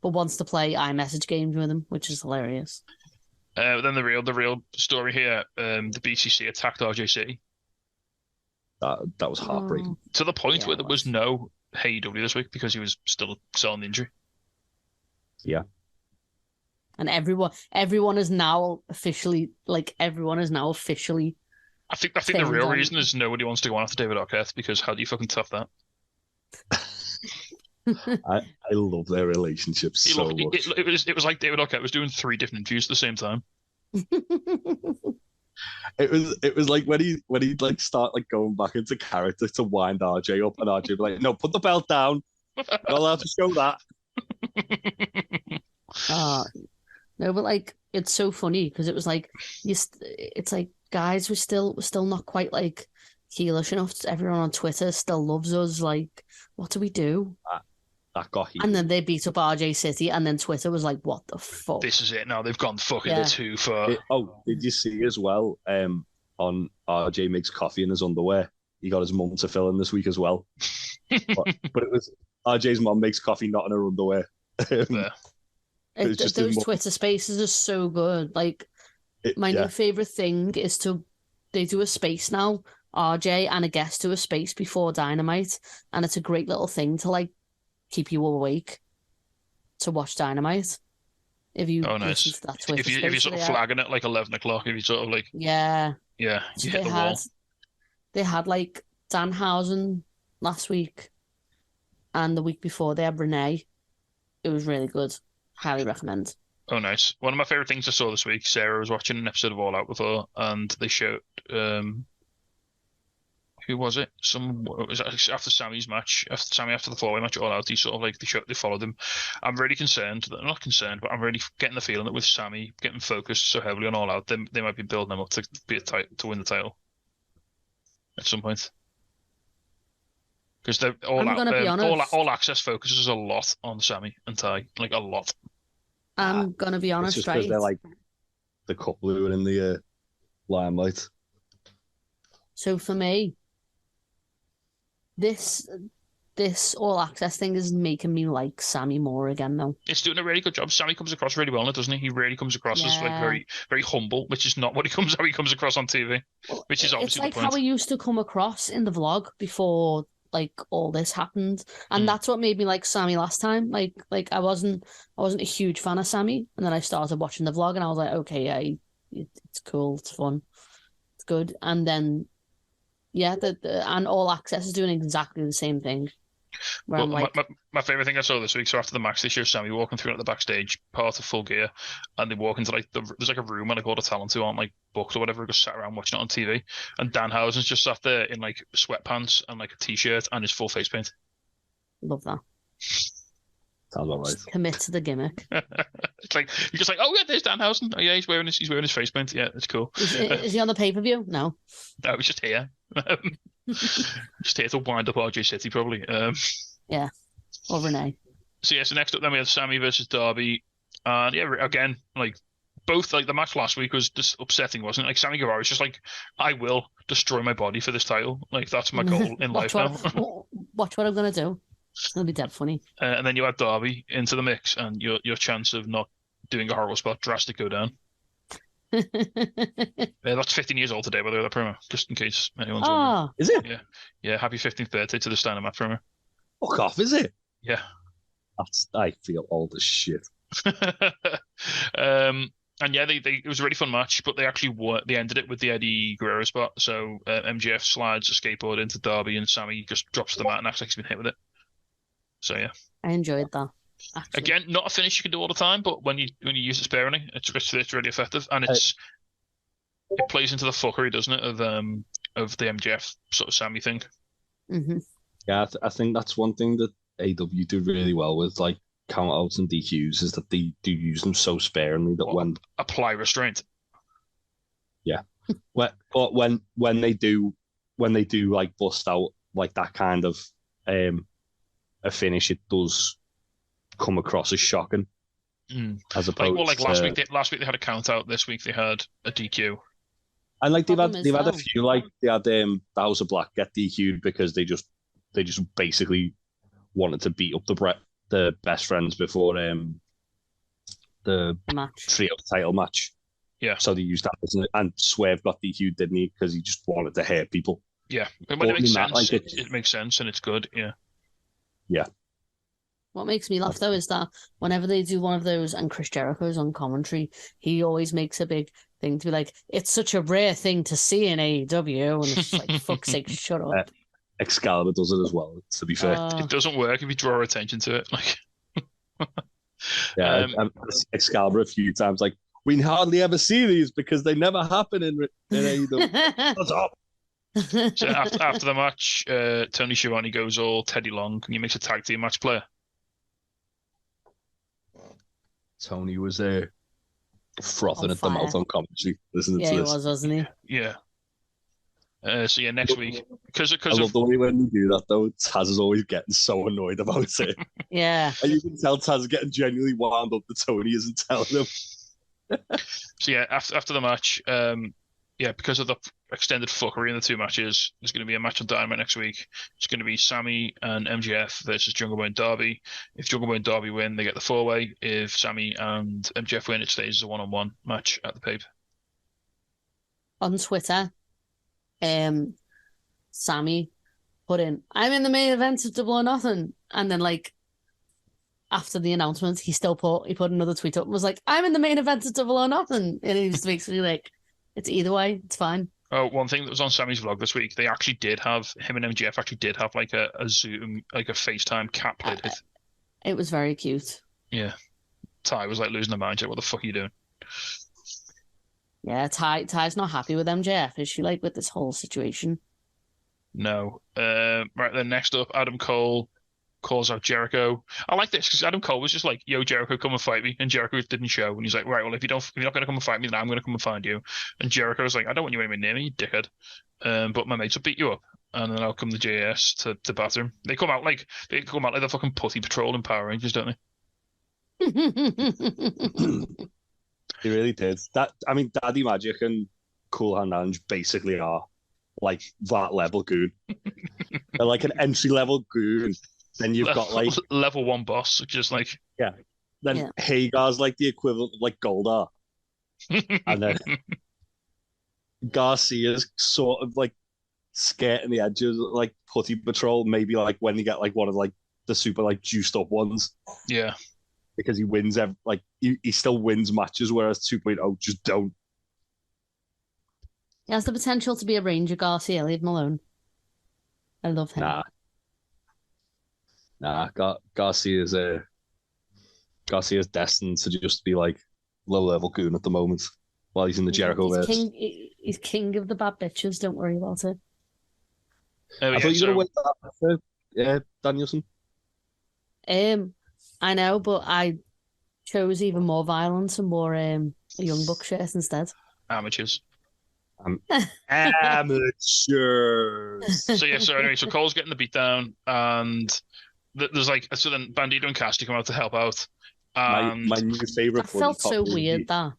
but wants to play iMessage games with him, which is hilarious. Then the real story here, the BCC attacked RJC That was heartbreaking. to the point Yeah, where it there was no AEW this week because he was still selling the injury. Yeah. And everyone is now officially I think the Turned real on. reason is nobody wants to go on after David Arquette because how do you fucking tough that? I love their relationship so much. It was like David Arquette was doing 3 different interviews at the same time. It was like when he like start like going back into character to wind RJ up, and RJ be like, "No, put the belt down. Not allowed to show that." No, but like it's so funny because it was like it's like guys, we're still not quite like heelish enough. Everyone on Twitter still loves us. Like, what do we do? That got heat. And then they beat up RJ City, and then Twitter was like, "What the fuck?" This is it now. They've gone fucking too far. Did you see as well? On RJ makes coffee in his underwear. He got his mum to fill in this week as well. but it was RJ's mum makes coffee not in her underwear. Those Twitter spaces are so good. Like my new favorite thing is they do a space now. RJ and a guest do a space before Dynamite, and it's a great little thing to like keep you awake to watch Dynamite. If you listen to that Twitter if you're sort of flagging it like 11 o'clock, if you sort of like so you hit the wall. They had like Danhausen last week, and the week before they had Renee. It was really good. Highly recommend. Oh, nice. One of my favorite things I saw this week, Sarah was watching an episode of All Out with her, and they showed who was it? It was after Sammy's match, after the four-way match at All Out. He sort of like they followed him. I'm really concerned. Not concerned, but I'm really getting the feeling that with Sammy getting focused so heavily on All Out, they might be building him up to win the title at some point. Because they're all access focuses a lot on Sammy and Ty, like a lot. I'm gonna be honest, it's just because they're like the couple who are in the limelight. So for me, this all access thing is making me like Sammy more again, though. It's doing a really good job. Sammy comes across really well, doesn't he? He really comes across as like very, very humble, which is not how he comes across on TV. Which is obviously it's like how he used to come across in the vlog before like all this happened, and that's what made me like Sammy last time. Like I wasn't a huge fan of Sammy, and then I started watching the vlog, and I was like, okay, yeah, it's cool, it's fun, it's good, and then and All Access is doing exactly the same thing. Well, my favorite thing I saw this week, so after the match, they show Sammy walking through at the backstage, part of Full Gear, and they walk into like there's like a room and like all the talent who aren't like booked or whatever, just sat around watching it on TV, and Danhausen's just sat there in like sweatpants and like a t-shirt and his full face paint. Love that. Sounds all right. Just commit to the gimmick. It's like you're just like, oh yeah, there's Danhausen. Oh yeah, he's wearing his face paint. Yeah, it's cool. Is he on the pay-per-view? No. No, he's just here. Just here to wind up RJ City, probably. Yeah, or Renee. So next up then we had Sammy versus Darby, and again, like both, like the match last week was just upsetting, wasn't it? Like Sammy Guevara was just like, I will destroy my body for this title. Like that's my goal in life now. Watch what I'm gonna do. It's gonna be dead funny. And then you add Darby into the mix, and your chance of not doing a horrible spot drastically go down. That's 15 years old today, by the way, that promo, just in case anyone's wondering. Is it? Yeah. Happy 15th birthday to the Steiner Matt promo. Fuck off, is it? Yeah. I feel old as shit. And yeah, it was a really fun match, but they ended it with the Eddie Guerrero spot. So MJF slides a skateboard into Darby, and Sammy just drops the mat and acts like he's been hit with it. So yeah, I enjoyed that. Actually. Again, not a finish you can do all the time, but when you use it sparingly, it's really effective, and it plays into the fuckery, doesn't it, of the MJF sort of Sammy thing. Mm-hmm. Yeah, I think that's one thing that AW do really well with, like countouts and DQs, is that they do use them so sparingly that apply restraint. Yeah, but when they do like bust out like that kind of a finish, it does come across as shocking. As opposed last week they had a count out. This week they had a DQ. And like they've had a though, few, like they had the House of Black get DQ'd because they just basically wanted to beat up the best friends before the match. trio title match. Yeah. So they used that, and Swerve got DQ'd, didn't he? Because he just wanted to hurt people. Yeah, but it makes sense. Like it makes sense and it's good. Yeah. Yeah. What makes me laugh though is that whenever they do one of those and Chris Jericho's on commentary, he always makes a big thing to be like, "It's such a rare thing to see in AEW," and it's just like, "Fuck's sake, shut up." Excalibur does it as well. To be fair, it doesn't work if you draw attention to it. Like, yeah, Excalibur a few times. Like, we hardly ever see these because they never happen in AEW. What's up? So after the match, Tony Schiavone goes all Teddy Long and he makes a tag team match player. Tony was frothing at the mouth on commentary, listening to this. Yeah, he was, wasn't he? Yeah. So yeah, next week because I love the way when you do that though. Taz is always getting so annoyed about it. Yeah, and you can tell Taz is getting genuinely wound up that Tony isn't telling him. So yeah, after the match, because of the extended fuckery in the two matches, there's going to be a match on Dynamite next week. It's going to be Sammy and MJF versus Jungle Boy and Darby. If Jungle Boy and Darby win, they get the 4-way. If Sammy and MJF win, it stays as a 1-on-1 match at the paper. on Twitter, Sammy put in, "I'm in the main event of Double or Nothing," and then like after the announcement, he put another tweet up and was like, "I'm in the main event of Double or Nothing," and he just basically like, it's either way, it's fine. Oh, one thing that was on Sammy's vlog this week, him and MJF actually did have like a Zoom, like a FaceTime cap played with. It was very cute. Yeah. Ty was like losing her mind. Like, what the fuck are you doing? Yeah, Ty's not happy with MJF, is she, like, with this whole situation? No. Right then, next up, Adam Cole calls out Jericho. I like this because Adam Cole was just like, "Yo, Jericho, come and fight me," and Jericho didn't show. And he's like, "Right, well, if you're not going to come and fight me, then I'm going to come and find you." And Jericho was like, "I don't want you anywhere near me, you dickhead. But my mates will beat you up." And then I'll come the JS to batter him. They come out like the fucking putty patrol in Power Rangers, don't they? They really did. Daddy Magic and Cool Hand Ange basically are like that level goon. They're like an entry level goon. Then you've got like level 1 boss, just like Then Hagar's like the equivalent of like Goldar, and then Garcia's sort of like skirting the edges, like putty patrol. Maybe like when you get like one of like the super like juiced up ones. Yeah. Because he wins he still wins matches, whereas 2.0 just don't. He has the potential to be a Ranger, Garcia. Leave him alone. I love him. Garcia's destined to just be like low level goon at the moment while he's in the Jericho verse. He's king of the bad bitches. Don't worry about it. I thought you were going to win that, Danielson. I know, but I chose even more violence and more a Young Buck shirt instead. Amateurs. Amateurs. So anyway, Cole's getting the beatdown, and there's then Bandito and Cassidy come out to help out. My new favorite. That felt so weird. That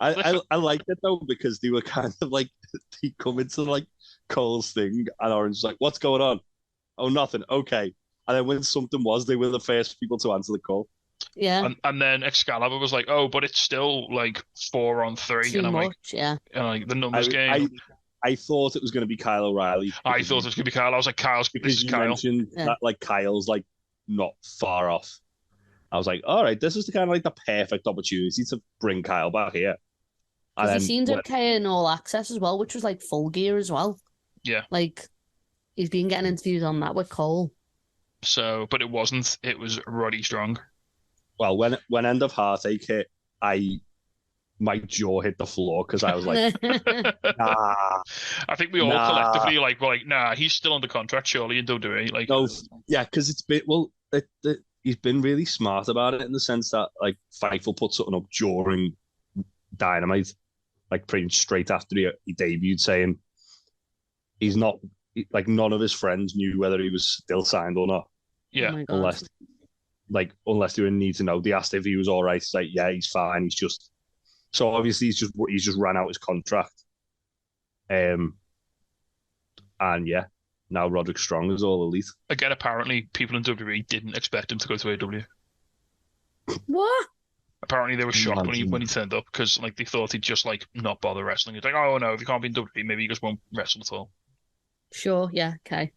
I liked it though because they were kind of like they come into like Cole's thing, and Orange's like, "What's going on?" "Oh, nothing." "Okay." And then when something was, they were the first people to answer the call. Yeah. And then Excalibur was like, "Oh, but it's still like 4-on-3." Too and I'm much, like, yeah. And like the numbers game. I thought it was going to be Kyle O'Reilly. I thought it was going to be Kyle. I was like, because you Kyle. mentioned that like Kyle's like not far off. I was like, all right, this is the kind of like the perfect opportunity to bring Kyle back here. Because he seemed okay in All Access as well, which was like Full Gear as well. Yeah. Like he's been getting interviews on that with Cole. So, but it wasn't. It was Roddy Strong. Well, when End of Heartache hit, my jaw hit the floor because I was like, nah. I think we all collectively were like, nah, he's still under contract, surely in WWE. Like, no, yeah, because it's been he's been really smart about it in the sense that like Fightful put something up during Dynamite, like pretty much straight after he debuted, saying he's not like none of his friends knew whether he was still signed or not. Yeah, unless they were in need to know. They asked if he was all right. He's like, yeah, he's fine. He's just so obviously he's just ran out his contract. And yeah, now Roderick Strong is all elite. Again, apparently people in WWE didn't expect him to go to AEW. What? Apparently they were shocked when he Imagine. turned up because like they thought he'd just like not bother wrestling. It's like, oh no, if he can't be in WWE, maybe he just won't wrestle at all. Sure, yeah, okay.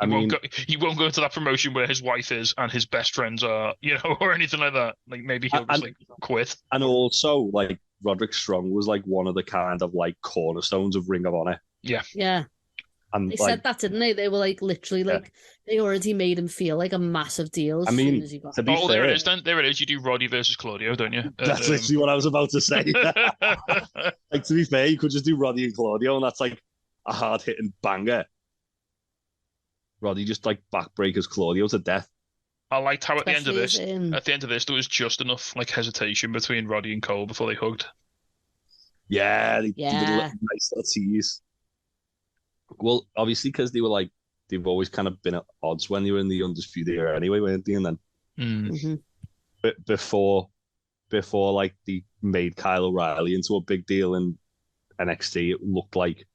I mean, He won't go to that promotion where his wife is and his best friends are, or anything like that. Like maybe he'll just and, like quit. and also like Roderick Strong was like one of the kind of like cornerstones of Ring of Honor. Yeah. Yeah. And They like, said that, didn't they? They were like literally like they already made him feel like a massive deal as soon as he got. to be Oh, fair, there it is then. There it is. You do Roddy versus Claudio, don't you? that's literally what I was about to say. Like, to be fair, you could just do Roddy and Claudio, and that's like a hard hitting banger. Roddy just like backbreakers Claudio to death. I liked how at the end of this, Especially there was just enough like hesitation between Roddy and Cole before they hugged. Yeah, they did a Yeah. nice little tease. Well, obviously, because they were like, they've always kind of been at odds when they were in the Undisputed Era anyway, weren't they? And then Mhm. but before like they made Kyle O'Reilly into a big deal in NXT, it looked like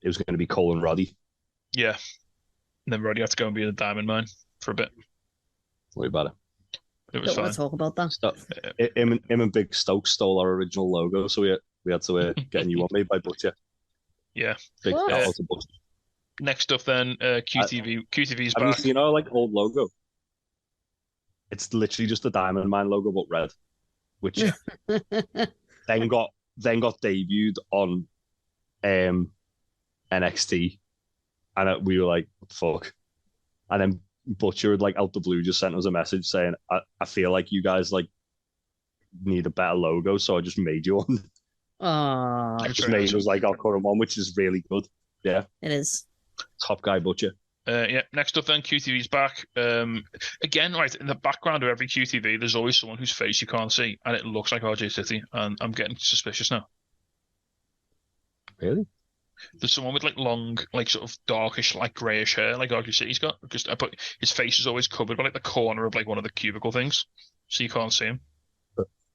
it was going to be Cole and Roddy. Yeah. And then Roddy had to go and be in the Diamond Mine for a bit. Worry about it. It was Don't fine. want to talk about that. Him and Big Stokes stole our original logo, so we had to get a new one made by Butcher. Yeah. Big What? shout out to Butcher. Next up then, QTV's Have you back. seen our like old logo? It's literally just the Diamond Mine logo but red, which then got debuted on NXT, and we were like, what the fuck? And then Butcher like out the blue just sent us a message saying, I feel like you guys like need a better logo, so I just made you one. Oh, I just made us like our current one, which is really good. Yeah, it is. top guy Butcher. Yeah. Next up then, QTV's back. Again, right in the background of every QTV, there's always someone whose face you can't see, and it looks like RJ City, and I'm getting suspicious now. Really? There's someone with like long, like sort of darkish, like greyish hair, like RJ City's got. But his face is always covered by like the corner of like one of the cubicle things, so you can't see him.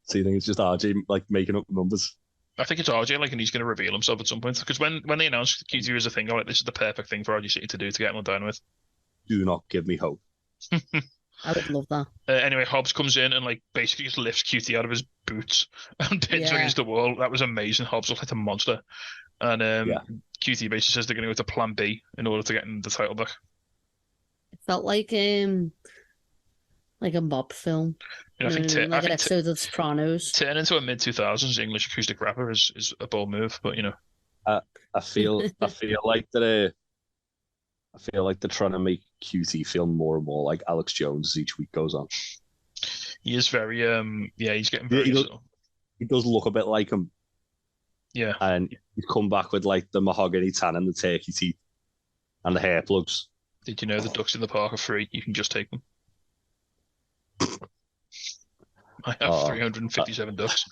So you think it's just RJ like making up numbers? I think it's RJ, like, and he's going to reveal himself at some point. Because when they announced QTV as a thing, I'm like, this is the perfect thing for RJ City to do to get him on Dynamite. Do not give me hope. I would love that. Anyway, Hobbs comes in and like basically just lifts QT out of his boots and pins her Yeah. against the wall. That was amazing. Hobbs looked like a monster. And QT basically says they're going to go to Plan B in order to get in the title back. It felt like a mob film. You know, I think like an episode of The Sopranos. turn into a mid 2000s English acoustic rapper is a bold move, but you know. I feel like that. I feel like they're trying to make QT feel more and more like Alex Jones as each week goes on. He is very he's getting very he does look a bit like him. Yeah. And he's come back with like the mahogany tan and the turkey teeth and the hair plugs. Did you know the ducks in the park are free? You can just take them. I have 357 ducks.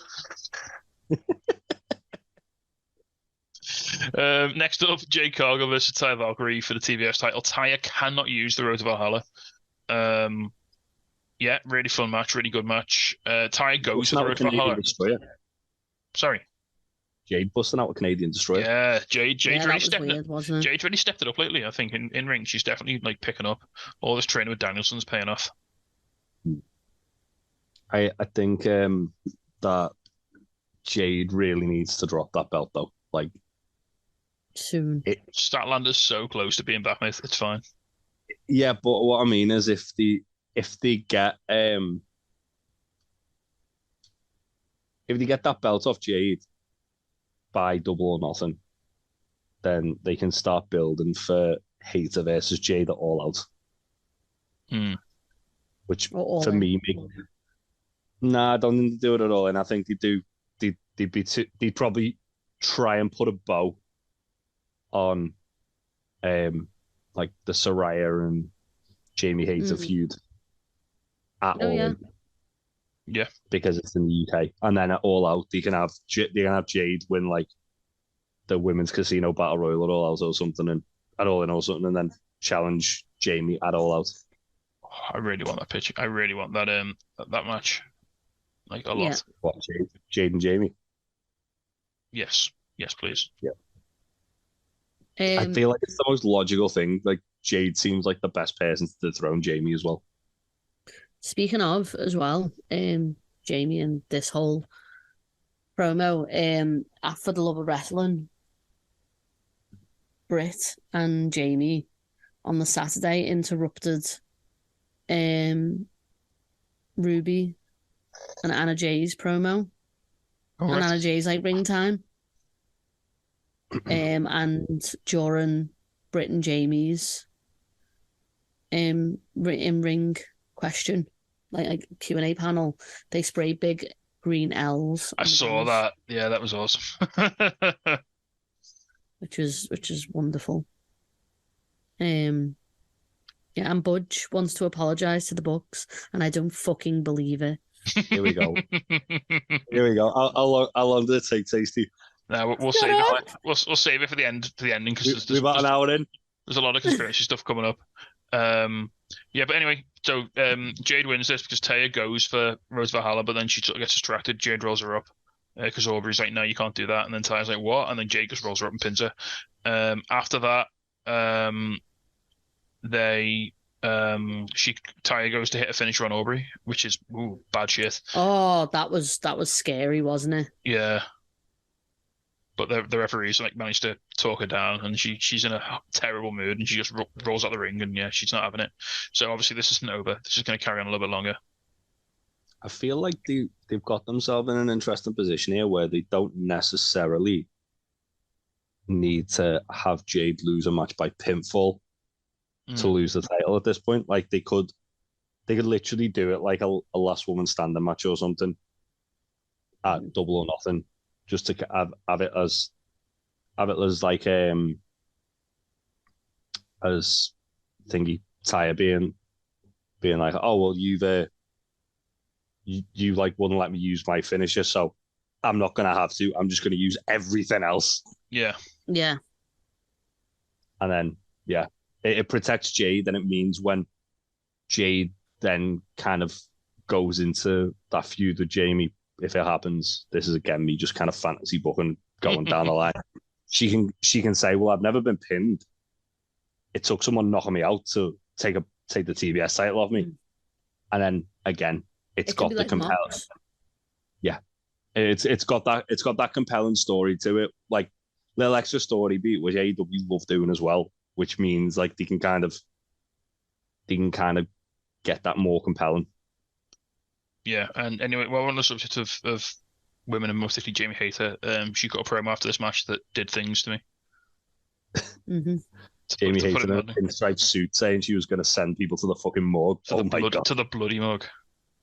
Next up, Jade Cargill versus Taya Valkyrie for the TBS title. Taya cannot use the Road to Valhalla. Yeah, really fun match, really good match. Taya goes for the Road to Valhalla. Sorry. Jade busting out a Canadian Destroyer. Yeah, Jade really stepped weird, wasn't it? Jade really stepped it up lately. I think in ring she's definitely like picking up. All this training with Danielson's paying off. I think that Jade really needs to drop that belt though. Like soon. Statlander's so close to being back, mate. It's fine. Yeah, but what I mean is if they get that belt off Jade by Double or Nothing, then they can start building for Hater versus Jade at All Out. Which for me, I don't think they do it at all. And I think they'd probably try and put a bow on like the Saraya and Jamie Hater feud at All In. Yeah, because it's in the UK, and then at All Out they can have Jade win like the women's casino battle royal at All Out or something, and at All In or something, and then challenge Jamie at All Out. I really want that picture. I really want that that match, like a lot. What, Jade and Jamie? Yes, please. Yeah. I feel like it's the most logical thing. Like Jade seems like the best person to dethrone Jamie as well. Speaking of as well, Jamie and this whole promo, For the Love of Wrestling, Britt and Jamie on the Saturday interrupted Ruby and Anna Jay's promo. All And right. Anna Jay's like ring time. And during Britt and Jamie's in ring question, like Q&A panel, they sprayed big green L's. I saw that. Yeah, that was awesome. which is wonderful. Yeah, and Budge wants to apologize to the Bucks, and I don't fucking believe it. Here we go. Here we go. How long did it take, Tasty? No, we'll save it. We'll save it for the end, for the ending, because We're about an hour in. There's a lot of conspiracy stuff coming up. Yeah, but anyway, so Jade wins this because Taya goes for Rose Valhalla, but then she sort of gets distracted. Jade rolls her up because Aubrey's like, "No, you can't do that," and then Taya's like, "What?" And then Jade just rolls her up and pins her. After that, Taya goes to hit a finisher on Aubrey, which is bad shit. Oh, that was scary, wasn't it? Yeah. But the referees like managed to talk her down, and she's in a terrible mood, and she just rolls out the ring, and yeah, she's not having it. So obviously this isn't over. This is going to carry on a little bit longer. I feel like they've got themselves in an interesting position here where they don't necessarily need to have Jade lose a match by pinfall to lose the title at this point. Like they could literally do it like a last woman standing match or something at Double or Nothing, just to have it as like as thingy Taya being like, oh well, you like wouldn't let me use my finisher, so I'm not gonna have to. I'm just gonna use everything else. Yeah. Yeah. And then it protects Jade, and it means when Jade then kind of goes into that feud with Jamie, if it happens, this is again me just kind of fantasy booking going down the line. She can say, well, I've never been pinned. It took someone knocking me out to take the TBS title off me. And then again, it's got the compelling. Yeah. It's got that compelling story to it. Like little extra story beat, which AEW love doing as well, which means like they can kind of get that more compelling. Yeah, and anyway, while we're on the subject of women, and mostly Jamie Hayter, she got a promo after this match that did things to me. Mm-hmm. Jamie Hayter in a pinstripe suit saying she was going to send people to the fucking morgue. To the bloody morgue.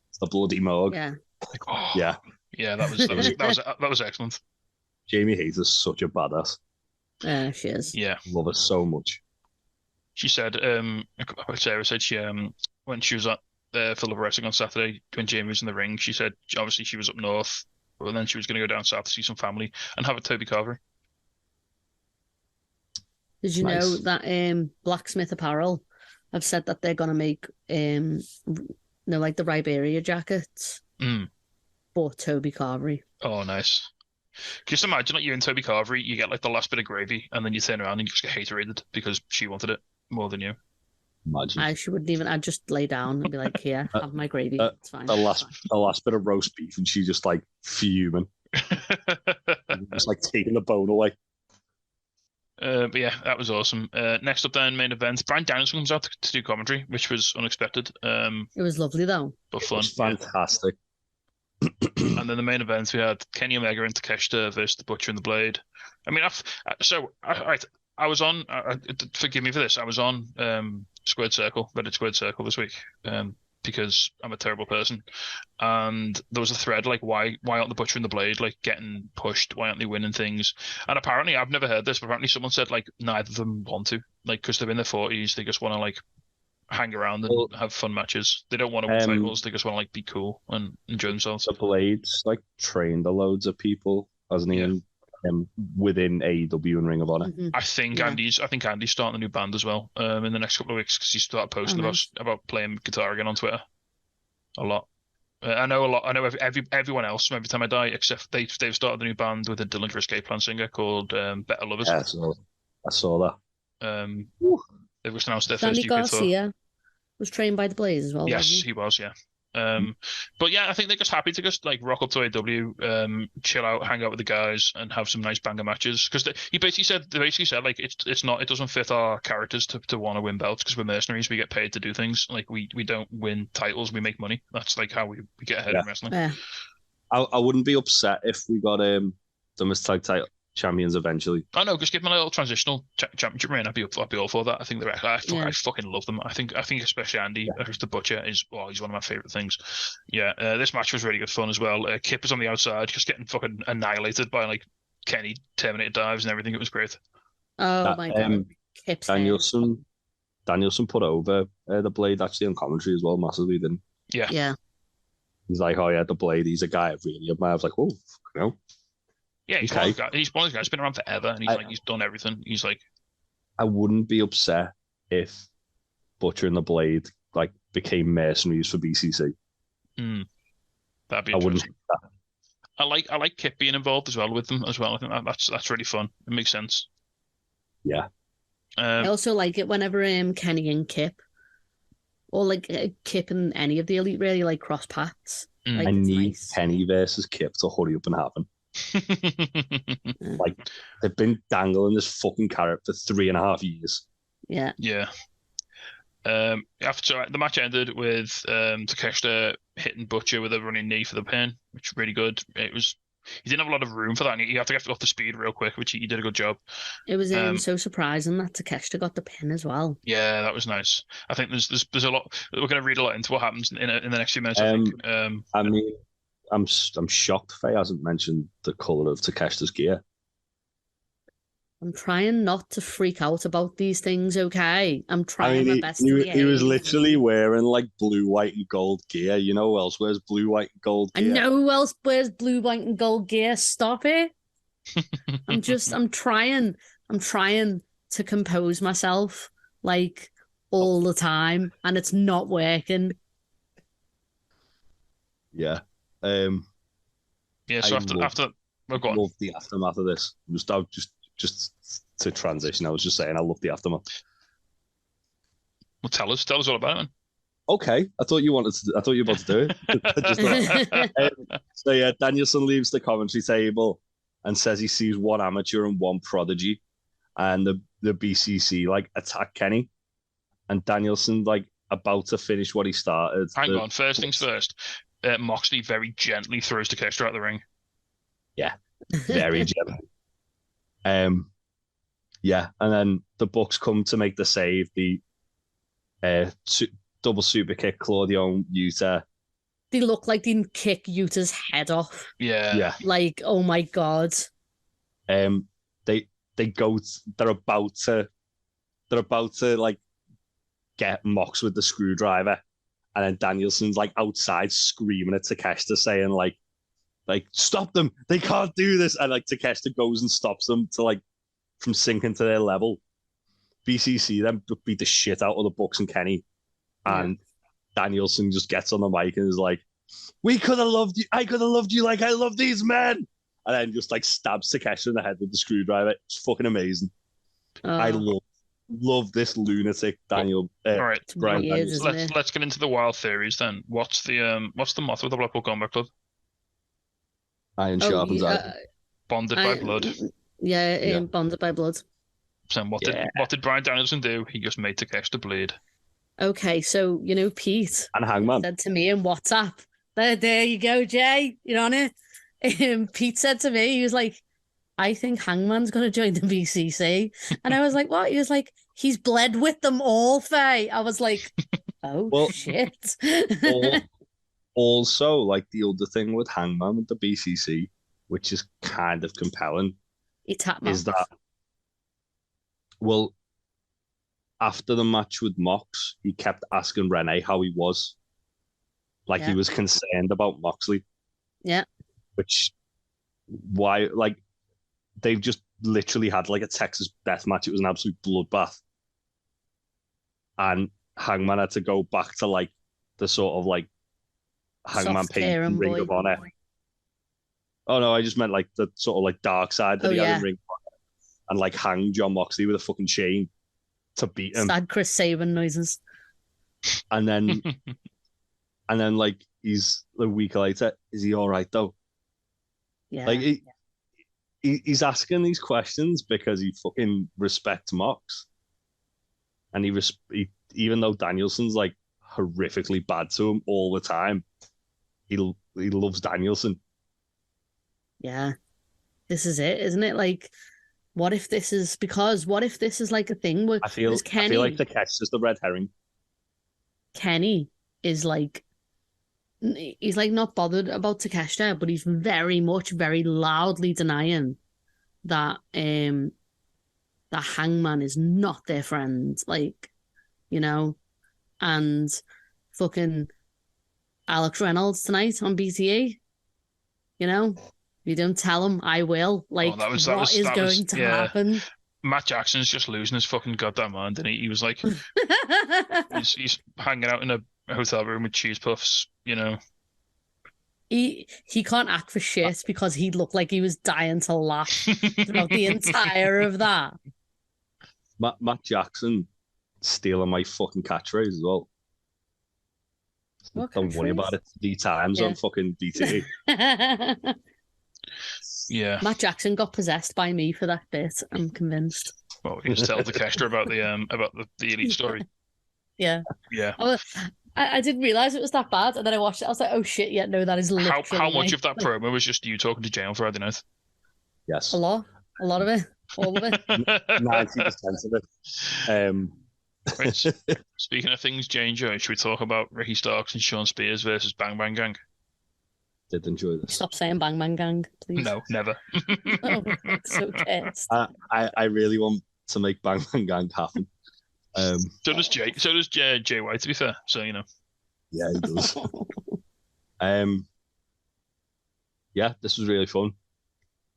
It's the bloody morgue. Yeah. Like, oh, yeah. Yeah, that was excellent. Jamie Hayter's such a badass. She is. Yeah. Love her so much. She said, Sarah said she when she was at for Love Wrestling on Saturday, when Jamie was in the ring, she said obviously she was up north, but then she was going to go down south to see some family and have a Toby Carvery. Did you know that Blacksmith Apparel have said that they're going to make like the Riberia jackets, but Toby Carvery. Oh, nice. Just imagine that you're in Toby Carvery, you get like the last bit of gravy, and then you turn around and you just get hated because she wanted it more than you. Imagine. She wouldn't even. I'd just lay down and be like, "Here, have my gravy. It's fine." The last bit of roast beef, and she's just like fuming, just like taking the bone away. But yeah, that was awesome. Next up, then main event, Bryan Danielson comes out to do commentary, which was unexpected. It was lovely though, but fun. It was fantastic. And then the main event, we had Kenny Omega and Takeshita versus the Butcher and the Blade. I mean, I was on. Forgive me for this. I was on Reddit Squared Circle this week because I'm a terrible person. And there was a thread like, why aren't the Butcher and the Blade like getting pushed? Why aren't they winning things? And apparently, I've never heard this, but apparently someone said like neither of them want to, like because they're in their 40s, they just want to like hang around and have fun matches. They don't want to win titles. They just want to like be cool and enjoy themselves. The Blade's like trained a loads of people, hasn't he? Yeah. Within AEW and Ring of Honor. I think Andy's starting a new band as well in the next couple of weeks because he started posting about playing guitar again on Twitter a lot. I know everyone else from Every Time I Die except they've started a new band with a Dylan for Escape Plan singer called Better Lovers. Yeah, so I saw that. They've just announced their first Danny UK tour. Garcia was trained by the Blaze as well, Yes, wasn't he was. Yeah. But yeah, I think they're just happy to just like rock up to AW, chill out, hang out with the guys, and have some nice banger matches. Because they basically said like it doesn't fit our characters to want to win belts because we're mercenaries. We get paid to do things. Like we don't win titles. We make money. That's like how we get ahead in wrestling. Yeah. I wouldn't be upset if we got Domestic Tag Title champions eventually. I know, just give them a little transitional championship reign. I'd be all for that. I think I fucking love them. I think especially Andy, who's the Butcher, he's one of my favorite things. Yeah, this match was really good fun as well. Kip is on the outside, just getting fucking annihilated by like Kenny Terminator dives and everything. It was great. Oh my god, Kip's Danielson put over the Blade actually on commentary as well massively. Didn't? Yeah. He's like, oh yeah, the Blade. He's a guy I really admire. I was like, oh, you know. Yeah, he's one of the guys. He's one of the guys. Been around forever, and he's done everything. He's like, I wouldn't be upset if Butcher and the Blade like became mercenaries for BCC. That'd be. I wouldn't. I like Kip being involved as well with them as well. I think that's really fun. It makes sense. Yeah. I also like it whenever Kenny and Kip, or like Kip and any of the Elite really like cross paths. Like, I need nice. Kenny versus Kip to hurry up and happen. Like they've been dangling this fucking carrot for 3.5 years. Yeah. After the match ended with Takeshita hitting Butcher with a running knee for the pin, which was really good. He didn't have a lot of room for that, and he had to get off the speed real quick, which he did a good job. It was so surprising that Takeshita got the pin as well. Yeah, that was nice. I think there's a lot. We're going to read a lot into what happens in the next few minutes. I think. I mean, I'm shocked Faye hasn't mentioned the colour of Takeshita's gear. I'm trying not to freak out about these things, okay? I'm trying my best to behave. He was literally wearing like blue, white, and gold gear. You know who else wears blue, white, and gold gear? I know who else wears blue, white, and gold gear. Stop it. I'm trying to compose myself like all the time, and it's not working. Yeah. So after I love the aftermath of this. Just to transition, I was just saying I love the aftermath. Well, tell us all about it, man. Okay, I thought you were about to do it. So yeah, Danielson leaves the commentary table and says he sees one amateur and one prodigy, and the BCC like attack Kenny, and Danielson like about to finish what he started. Hang on, first things first. Moxley very gently throws Takeshita out of the ring. Yeah, very gently. Yeah, and then the Bucks come to make the save. The double super kick Claudio and Yuta. They look like they can kick Yuta's head off. Yeah. Like, oh my god. They go. They're about to like get Mox with the screwdriver, and then Danielson's like outside screaming at Takeshita, saying like stop them, they can't do this, and like Takeshita goes and stops them to like from sinking to their level. BCC then beat the shit out of the Bucks and Kenny, and Danielson just gets on the mic and is like, "We could have loved you. I could have loved you like I love these men," and then just like stabs Takeshita in the head with the screwdriver. It's fucking amazing. I love this lunatic Daniel. All right, Brian let's get into the wild theories then. What's the motto of the Blackpool Combat Club? Iron sharpens iron. Bonded by blood. Yeah, bonded by blood. So what did Bryan Danielson do? He just made Takeshita bleed. Okay, so you know Pete and Hangman said to me in WhatsApp, there you go, Jay, you're on it. Pete said to me, he was like, I think Hangman's going to join the BCC. And I was like, what? He was like, he's bled with them all, Faye. I was like, oh, shit. Also, like the other thing with Hangman with the BCC, which is kind of compelling, is that, well, after the match with Mox, he kept asking Renee how he was. Like he was concerned about Moxley. Yeah. Like, they've just literally had like a Texas death match. It was an absolute bloodbath. And Hangman had to go back to like the sort of like Hangman Page Ring of Honor. Oh no, I just meant like the sort of like dark side of the Ring of Honor. and like hang John Moxley with a fucking chain to beat him. Sad Chris Sabin noises. And then like he's a week later, is he all right though? Yeah. Like he's asking these questions because he fucking respects Mox, and he even though Danielson's like horrifically bad to him all the time, he loves Danielson. Yeah. This is it, isn't it? Like, what if this is like a thing where I feel like Takeshita's is the red herring. Kenny is like, he's like not bothered about Takeshita, but he's very loudly denying that that Hangman is not their friend, like, you know, and fucking Alex Reynolds tonight on BTE, you know, if you don't tell him, I will. Like, what is going to happen? Matt Jackson's just losing his fucking goddamn mind, and he was like, he's hanging out in a hotel room with cheese puffs, you know. He can't act for shit because he looked like he was dying to laugh throughout the entire of that. Matt Jackson stealing my fucking catchphrase as well. Don't worry about it. 3 times on fucking BT. Yeah. Matt Jackson got possessed by me for that bit, I'm convinced. Well, we can just tell Takeshita about the Elite story. Yeah. Yeah. I didn't realize it was that bad, and then I watched it. I was like, "Oh shit! Yeah, no, that is literally." How much of that promo was just you talking to Jay on Friday night? Yes, a lot of it, all of it. 90% of it. Right. Speaking of things, Jay and Joe, should we talk about Ricky Starks and Sean Spears versus Bang Bang Gang? Did enjoy this. Stop saying Bang Bang Gang, please. No, never. Oh, so cursed. I really want to make Bang Bang Gang happen. So does Jay. So does Jay White. To be fair, so you know. Yeah, he does. Yeah, this was really fun.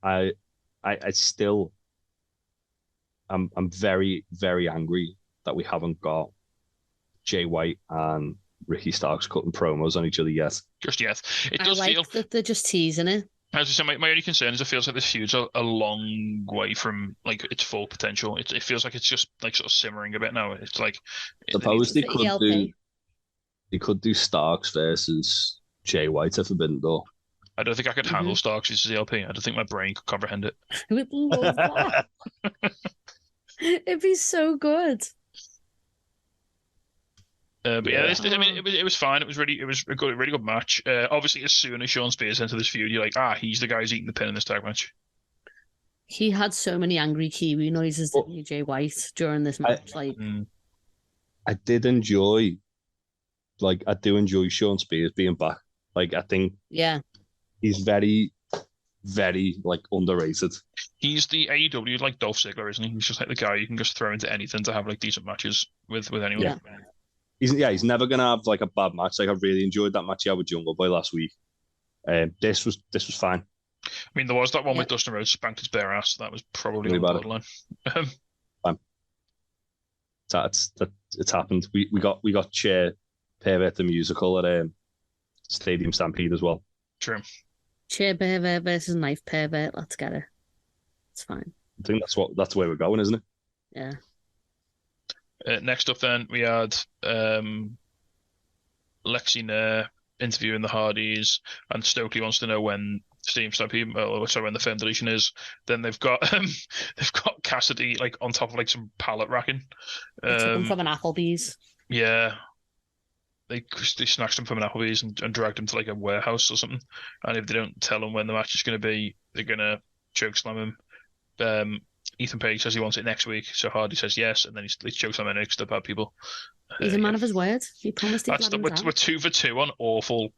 I still, I'm very, very angry that we haven't got Jay White and Ricky Starks cutting promos on each other yet. Just yet. It I does like feel that they're just teasing it. As I say, my only concern is it feels like this feud's a long way from like its full potential. It feels like it's just like sort of simmering a bit now. It's like suppose they could do Starks versus Jay White at Forbidden Door. I don't think I could handle Starks as ELP. I don't think my brain could comprehend it. I would love that. It'd be so good. But yeah, it was fine. It was a really good match. Obviously, as soon as Sean Spears entered this feud, you're like, he's the guy who's eating the pin in this tag match. He had so many angry Kiwi noises, didn't he, Jay White, during this match? I do enjoy Sean Spears being back. Like, I think he's very, very like underrated. He's the AEW like Dolph Ziggler, isn't he? He's just like the guy you can just throw into anything to have like decent matches with anyone. Yeah. He's never gonna have like a bad match. Like, I really enjoyed that match he had with Jungle Boy last week. This was fine. I mean, there was that one with Dustin Rhodes spanked his bare ass. That was probably on the borderline. Fine. It's happened. We got Chair Pervert the musical at Stadium Stampede as well. True. Chair Pervert versus Knife Pervert. Let's get it. It's fine. I think that's where we're going, isn't it? Yeah. Next up, then we had Lexi Nair interviewing the Hardys, and Stokely wants to know when Stadium Stampede, when the film deletion is. Then they've got Cassidy like on top of like some pallet racking. They took him from an Applebee's. Yeah. They snatched him from an Applebee's and dragged him to like a warehouse or something. And if they don't tell him when the match is going to be, they're going to chokeslam him. Ethan Page says he wants it next week, so Hardy says yes, and then he chokeslam him next to bad people. He's a man of his word. He promised he'd we're 2 for 2 on awful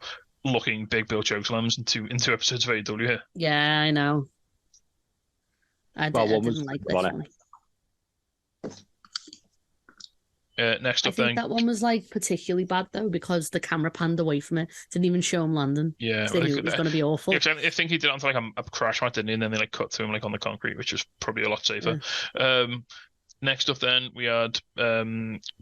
looking Big Bill chokeslams in two episodes of AEW here. Yeah, I know. I didn't like this one. Next up, then that one was like particularly bad though because the camera panned away from it, didn't even show him landing. Yeah, they knew it was going to be awful. Yeah, I think he did it onto like a crash mat, didn't he? And then they like cut to him like on the concrete, which was probably a lot safer. Yeah. Next up, then we had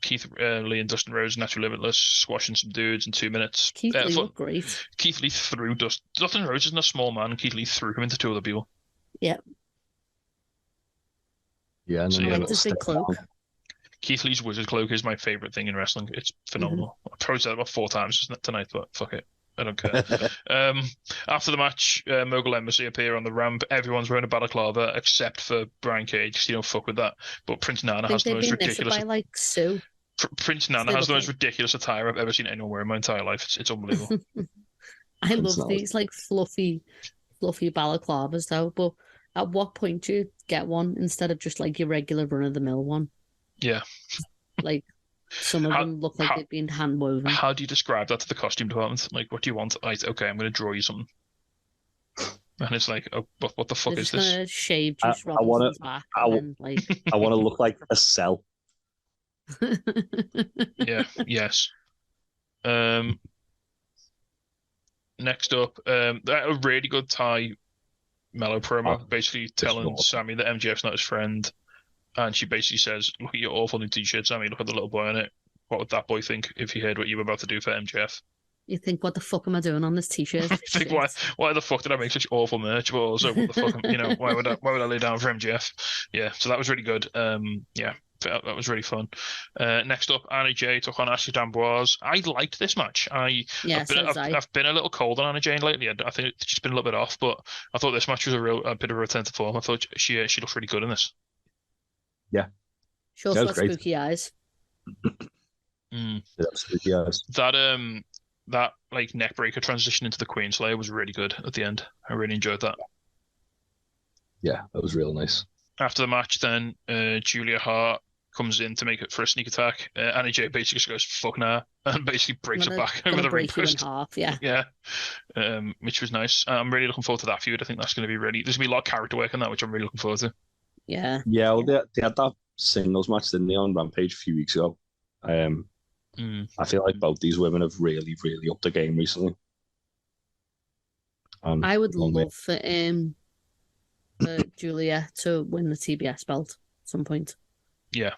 Keith Lee and Dustin Rhodes, Natural Limitless, squashing some dudes in 2 minutes. Keith Lee looked great. Keith Lee threw Dustin Rhodes isn't a small man. Keith Lee threw him into 2 other people. Yeah. Yeah, and So, then yeah, I the like little this big stick cloak. on. Keith Lee's wizard cloak is my favorite thing in wrestling. It's phenomenal. I've probably said it about 4 times tonight, but fuck it. I don't care. After the match, Mogul Embassy appear on the ramp. Everyone's wearing a balaclava except for Brian Cage, 'cause you don't fuck with that. But Prince I Nana think has the they've most been knitted ridiculous. by like Sue. Prince Nana They has the look most ridiculous attire I've ever seen anyone wear in my entire life. It's unbelievable. I Prince love Nana. these like fluffy balaclavas though. But at what point do you get one instead of just like your regular run of the mill one? Yeah. Like some of How, them look like how, they've been hand woven. how do you describe that to the costume department? Like, what do you want? Okay, I'm going to draw you something. And it's like, oh, what the fuck They're is just this? gonna shave I Juice wanna- Robinson's back I and wa- then like I want to look like a cell. Yeah, yes. Next up, a really good Ty Mello promo, basically telling awesome. Sammy that MJF's not his friend, and she basically says, "Look at your awful new T-shirt, Sammy. Look at the little boy on it. What would that boy think if he heard what you were about to do for MJF?" you think, what the fuck am I doing on this t-shirt? You think, why the fuck did I make such awful merch? But also, what the fuck, why would I lay down for MJF? Yeah, so that was really good. Yeah, that was really fun. Next up, Anna Jay took on Ashley D'Amboise. I liked this match. I've been a little cold on Anna Jay lately. I think she's been a little bit off, but I thought this match was a bit of a return to form. I thought she looks really good in this. Yeah, She also That has was great. spooky eyes. That like neck breaker transition into the Queen Slayer was really good at the end. I really enjoyed that. Yeah, that was real nice. After the match, then Julia Hart comes in to make it for a sneak attack. Anna Jay basically just goes "fuck nah" and basically breaks her back over the ring post. Yeah, Which was nice. I'm really looking forward to that feud. I think that's going to be there's going to be a lot of character work in that, which I'm really looking forward to. Yeah. Well, they had that singles match, didn't they, on Rampage a few weeks ago? I feel like both these women have really, really upped the game recently. I would love for Julia to win the TBS belt at some point. Yeah.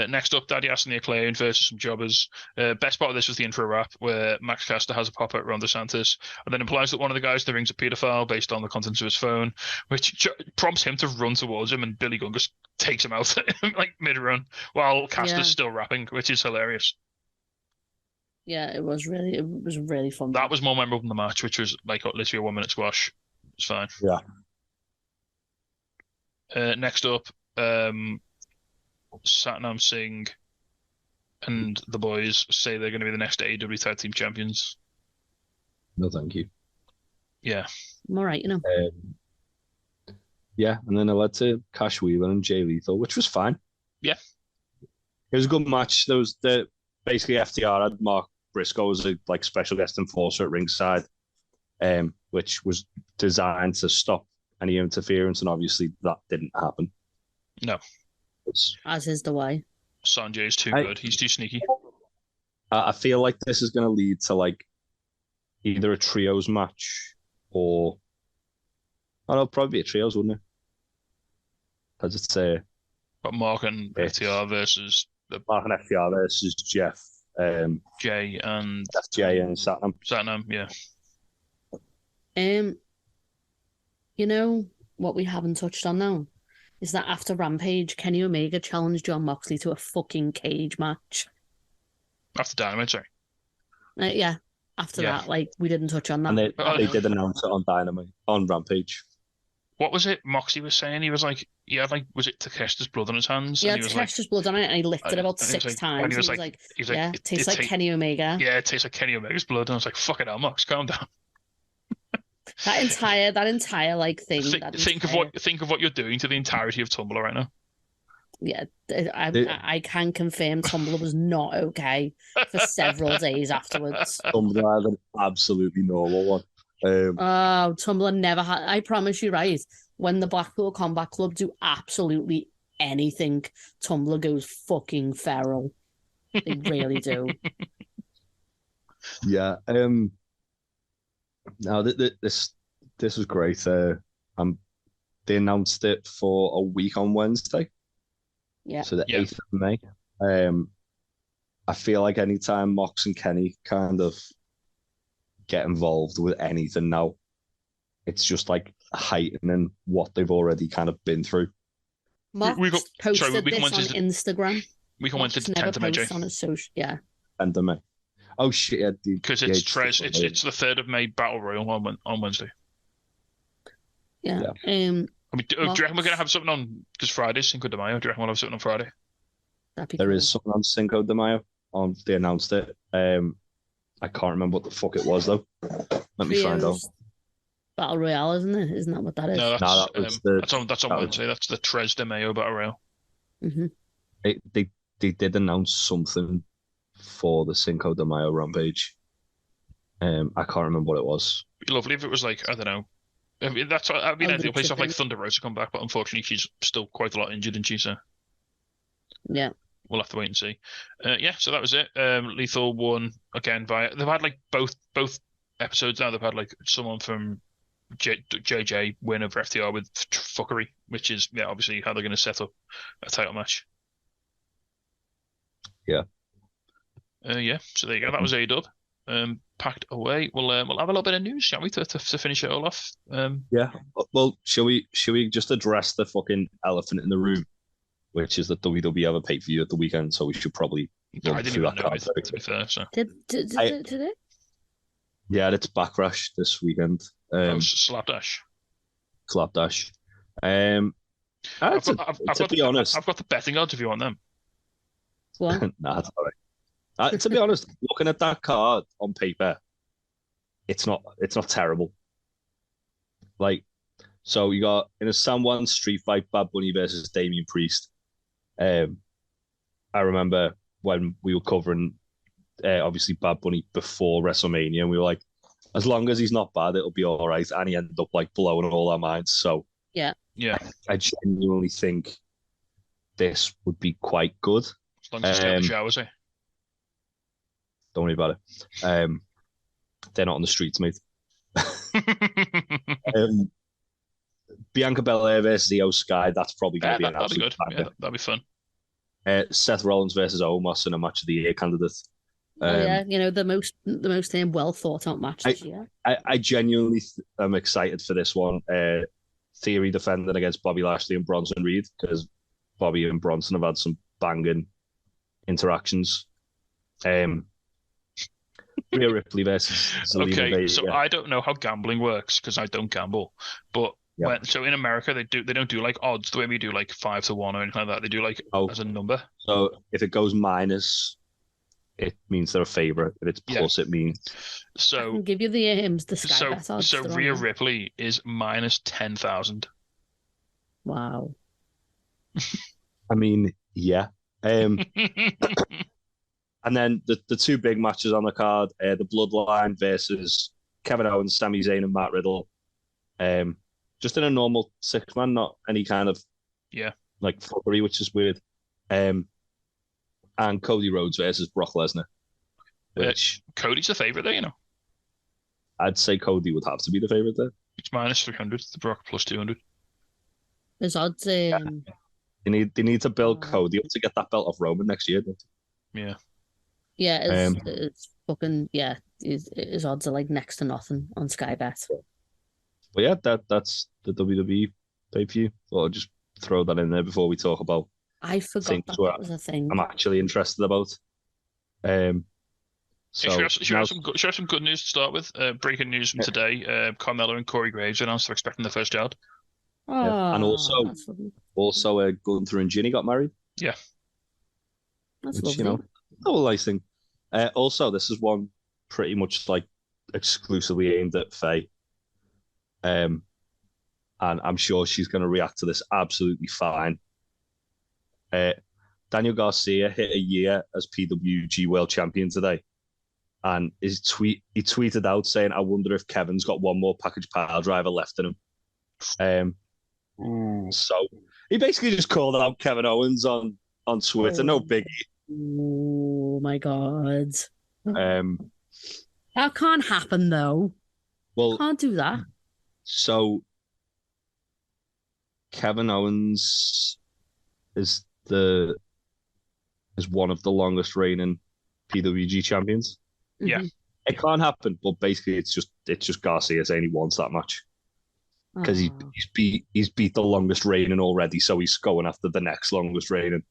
Next up, Daddy Ass and the Acclaimed versus some jobbers. Best part of this was the intro rap where Max Caster has a pop at Ron DeSantis and then implies that one of the guys in the ring's a paedophile based on the contents of his phone, which prompts him to run towards him, and Billy Gunn just takes him out like mid-run while Caster's still rapping, which is hilarious. Yeah, it was really fun. That was more memorable than the match, which was like literally a 1-minute squash. It's fine. Yeah. Next up, Satnam Singh and the boys say they're going to be the next AEW Tag Team Champions. No, thank you. Yeah. I'm all right, Yeah, and then it led to Cash Wheeler and Jay Lethal, which was fine. Yeah. It was a good match. There was basically FTR had Mark Briscoe as a special guest enforcer at ringside, which was designed to stop any interference, and obviously that didn't happen. No. As is the way. Sanjay's too good. He's too sneaky. I feel like this is going to lead to either a trios match or it'll probably be a trios, wouldn't it? As it say, But Mark and FTR versus Mark and FTR versus Jeff, Jay and Jay and Satnam. Satnam, yeah. You know what we haven't touched on now is that after Rampage, Kenny Omega challenged Jon Moxley to a fucking cage match. After Dynamite, sorry. Yeah. After that, we didn't touch on that. And they did announce it on Dynamite, on Rampage. What was it Moxley was saying? He was like, was it Takeshita's blood on his hands? Yeah, Takeshita's blood on it, and he licked it about 6 times. And he was like, yeah, it tastes like Kenny Omega. Yeah, it tastes like Kenny Omega's blood. And I was like, fuck it, Mox, calm down. That entire thing. Think of what you're doing to the entirety of Tumblr right now. Yeah, I can confirm Tumblr was not okay for several days afterwards. Tumblr had an absolutely normal one. Tumblr never had. I promise you, right? When the Blackpool Combat Club do absolutely anything, Tumblr goes fucking feral. They really do. Yeah. No, this was great. They announced it for a week on Wednesday. Yeah. So the 8th of May. I feel like anytime Mox and Kenny kind of get involved with anything now, it's just heightening what they've already kind of been through. Mox posted we can this on Instagram. We can Mox Wednesday, never 10th of May, Jay. posts on his social. Yeah. End of May. Oh shit! Because it's it's the 3rd of May Battle Royal on Wednesday. Yeah. Do you reckon we're gonna have something on? Because Friday's Cinco de Mayo. Do you reckon we'll have something on Friday? There is something on Cinco de Mayo. They announced it. I can't remember what the fuck it was though. Let me find out. Battle Royale, isn't it? Isn't that what that is? No, that's on Wednesday. That's the Tres de Mayo Battle Royale. Mm-hmm. They did announce something for the Cinco de Mayo Rampage. I can't remember what it was. It'd be lovely if it was like, I don't know. I mean, that'd be an ideal place to have like Thunder Rosa come back, but unfortunately she's still quite a lot injured, and she's yeah. We'll have to wait and see. Yeah, so that was it. Lethal won again by. They've had like both episodes now. They've had like someone from JJ win over FTR with fuckery, which is obviously how they're going to set up a title match. Yeah. Yeah. So there you go. That was A-Dub. Packed away. We'll have a little bit of news, shall we, to finish it all off? Yeah. Well, shall we just address the fucking elephant in the room, which is that WWE have a pay-per-view at the weekend, so we should probably. I didn't even know it, to be fair. So. Did it? Yeah, it's Backlash this weekend. Slapdash. Slapdash. To be honest, I've got the betting odds if you want them. What? Nah, it's all right. To be honest, looking at that card on paper, it's not terrible. Like, so you got in a San Juan street fight, Bad Bunny versus Damian Priest. I remember when we were covering obviously Bad Bunny before WrestleMania, and we were like, as long as he's not bad, it'll be all right. And he ended up like blowing all our minds. So yeah, I genuinely think this would be quite good. As long as you stay in the showers, eh? Don't worry about it. They're not on the streets, mate. Bianca Belair versus Io Sky. That's probably going to be an absolute good. Yeah, that'd be fun. Seth Rollins versus Omos in a match of the year candidate. The most well thought out match this year. I genuinely am excited for this one. Theory defending against Bobby Lashley and Bronson Reed, because Bobby and Bronson have had some banging interactions. Rhea Ripley versus Zelina Vega. So I don't know how gambling works because I don't gamble, but so in America they don't do like odds the way we do like 5-1 or anything like that. They do like as a number. So if it goes minus, it means they're a favorite. If it's plus, it means. So I can give you the Sky Bet odds. So Rhea Ripley is minus 10,000. Wow. I mean, yeah. And then the two big matches on the card, the Bloodline versus Kevin Owens, Sami Zayn, and Matt Riddle. Just in a normal 6-man, not any kind of like fuckery, which is weird. And Cody Rhodes versus Brock Lesnar. Which Cody's the favorite there, you know. I'd say Cody would have to be the favorite there. It's minus 300. The Brock plus 200. There's odds. They need to build Cody up to get that belt off Roman next year. Yeah. Yeah, it's fucking his odds are like next to nothing on Sky Bet. But yeah, that's the WWE pay-per-view. So I'll just throw that in there before we talk about. I forgot that was a thing. I'm actually interested about. So should have some good news to start with. Breaking news from today: Carmella and Corey Graves announced they're expecting their first child. Oh, and also Gunther and Ginny got married. Yeah, that's lovely. A nice thing. Also, this is one pretty much like exclusively aimed at Faye. And I'm sure she's going to react to this absolutely fine. Daniel Garcia hit a year as PWG World Champion today. And he tweeted out saying, I wonder if Kevin's got one more package pile driver left in him. So he basically just called out Kevin Owens on Twitter. No biggie. Oh my God. That can't happen though. Well, can't do that. So Kevin Owens is one of the longest reigning PWG champions. Yeah. It can't happen, but basically it's just Garcia saying he wants that match. because he's beat the longest reigning already, so he's going after the next longest reigning.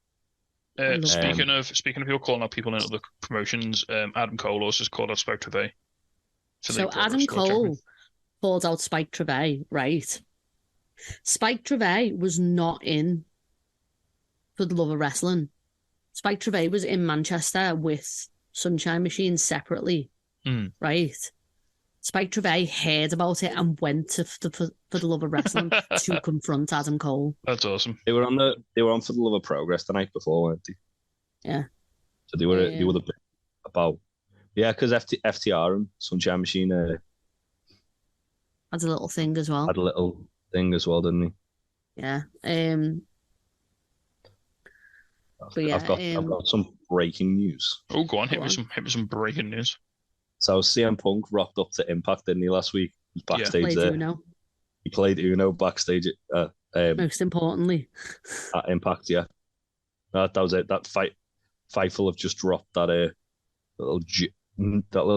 Speaking of people calling out people in other promotions, Adam Cole also just called out Spike Trevay. So Adam Cole called out Spike Trevay, right? Spike Trevay was not in For the Love of Wrestling. Spike Trevay was in Manchester with Sunshine Machine separately, right? Spike Trevay heard about it and went to For the Love of Wrestling to confront Adam Cole. That's awesome. They were on For the Love of Progress the night before, weren't they? Yeah. So they were the bit about because FTR and Sunshine Machine had a little thing as well. Had a little thing as well, didn't he? Yeah. But yeah, I've got some breaking news. Oh, go on, hit me some breaking news. So CM Punk rocked up to Impact, didn't he, last week? He was backstage there. He played Uno backstage most importantly. At Impact, yeah. That was it. That Fightful have just dropped that little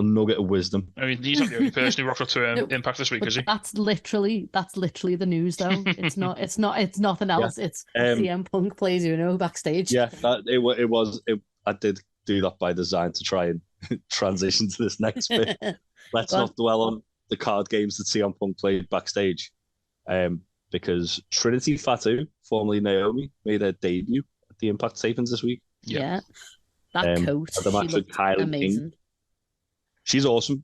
nugget of wisdom. I mean, he's not the only person who rocked up to Impact this week, is he? That's literally the news, though. It's nothing else. Yeah. It's CM Punk plays Uno backstage. Yeah, I did do that by design to try and transition to this next bit. Let's not dwell on the card games that CM Punk played backstage, because Trinity Fatu, formerly Naomi, made her debut at the Impact tapings this week. Yeah. That coat, the match with Kylie amazing. King. She's awesome.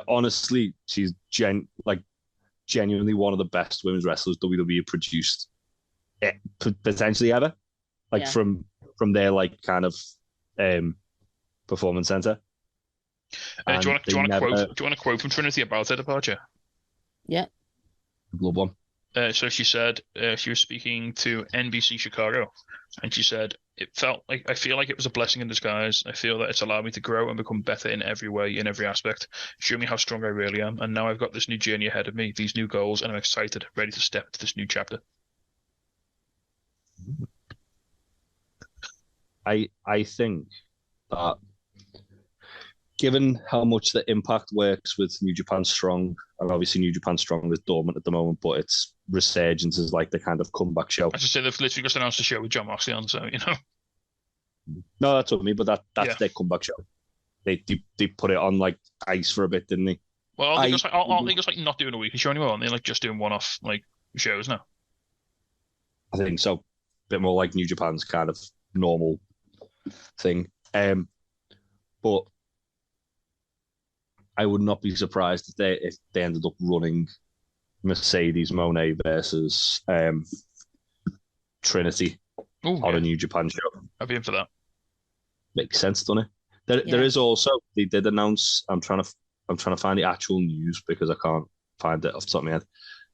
Honestly, she's genuinely one of the best women's wrestlers WWE produced, potentially ever. From their kind of performance center. Do you want a quote from Trinity about her departure? Yeah. Love one. So she said she was speaking to NBC Chicago, and she said, I feel like it was a blessing in disguise. I feel that it's allowed me to grow and become better in every way, in every aspect. Show me how strong I really am. And now I've got this new journey ahead of me, these new goals, and I'm excited, ready to step into this new chapter. I think that given how much the Impact works with New Japan Strong, and obviously New Japan Strong is dormant at the moment, but its resurgence is like the kind of comeback show. I should say they've literally just announced a show with John Moxley on, so No, that's what I mean, but that's their comeback show. They put it on like ice for a bit, didn't they? Well, aren't they just not doing a weekly show anymore? Aren't they just doing one-off shows now? I think so. A bit more like New Japan's kind of normal thing. But I would not be surprised if they ended up running Mercedes Moné versus Trinity on a New Japan show. I'd be in for that. Makes sense, doesn't it? There is also, they did announce. I'm trying to find the actual news because I can't find it off the top of my head.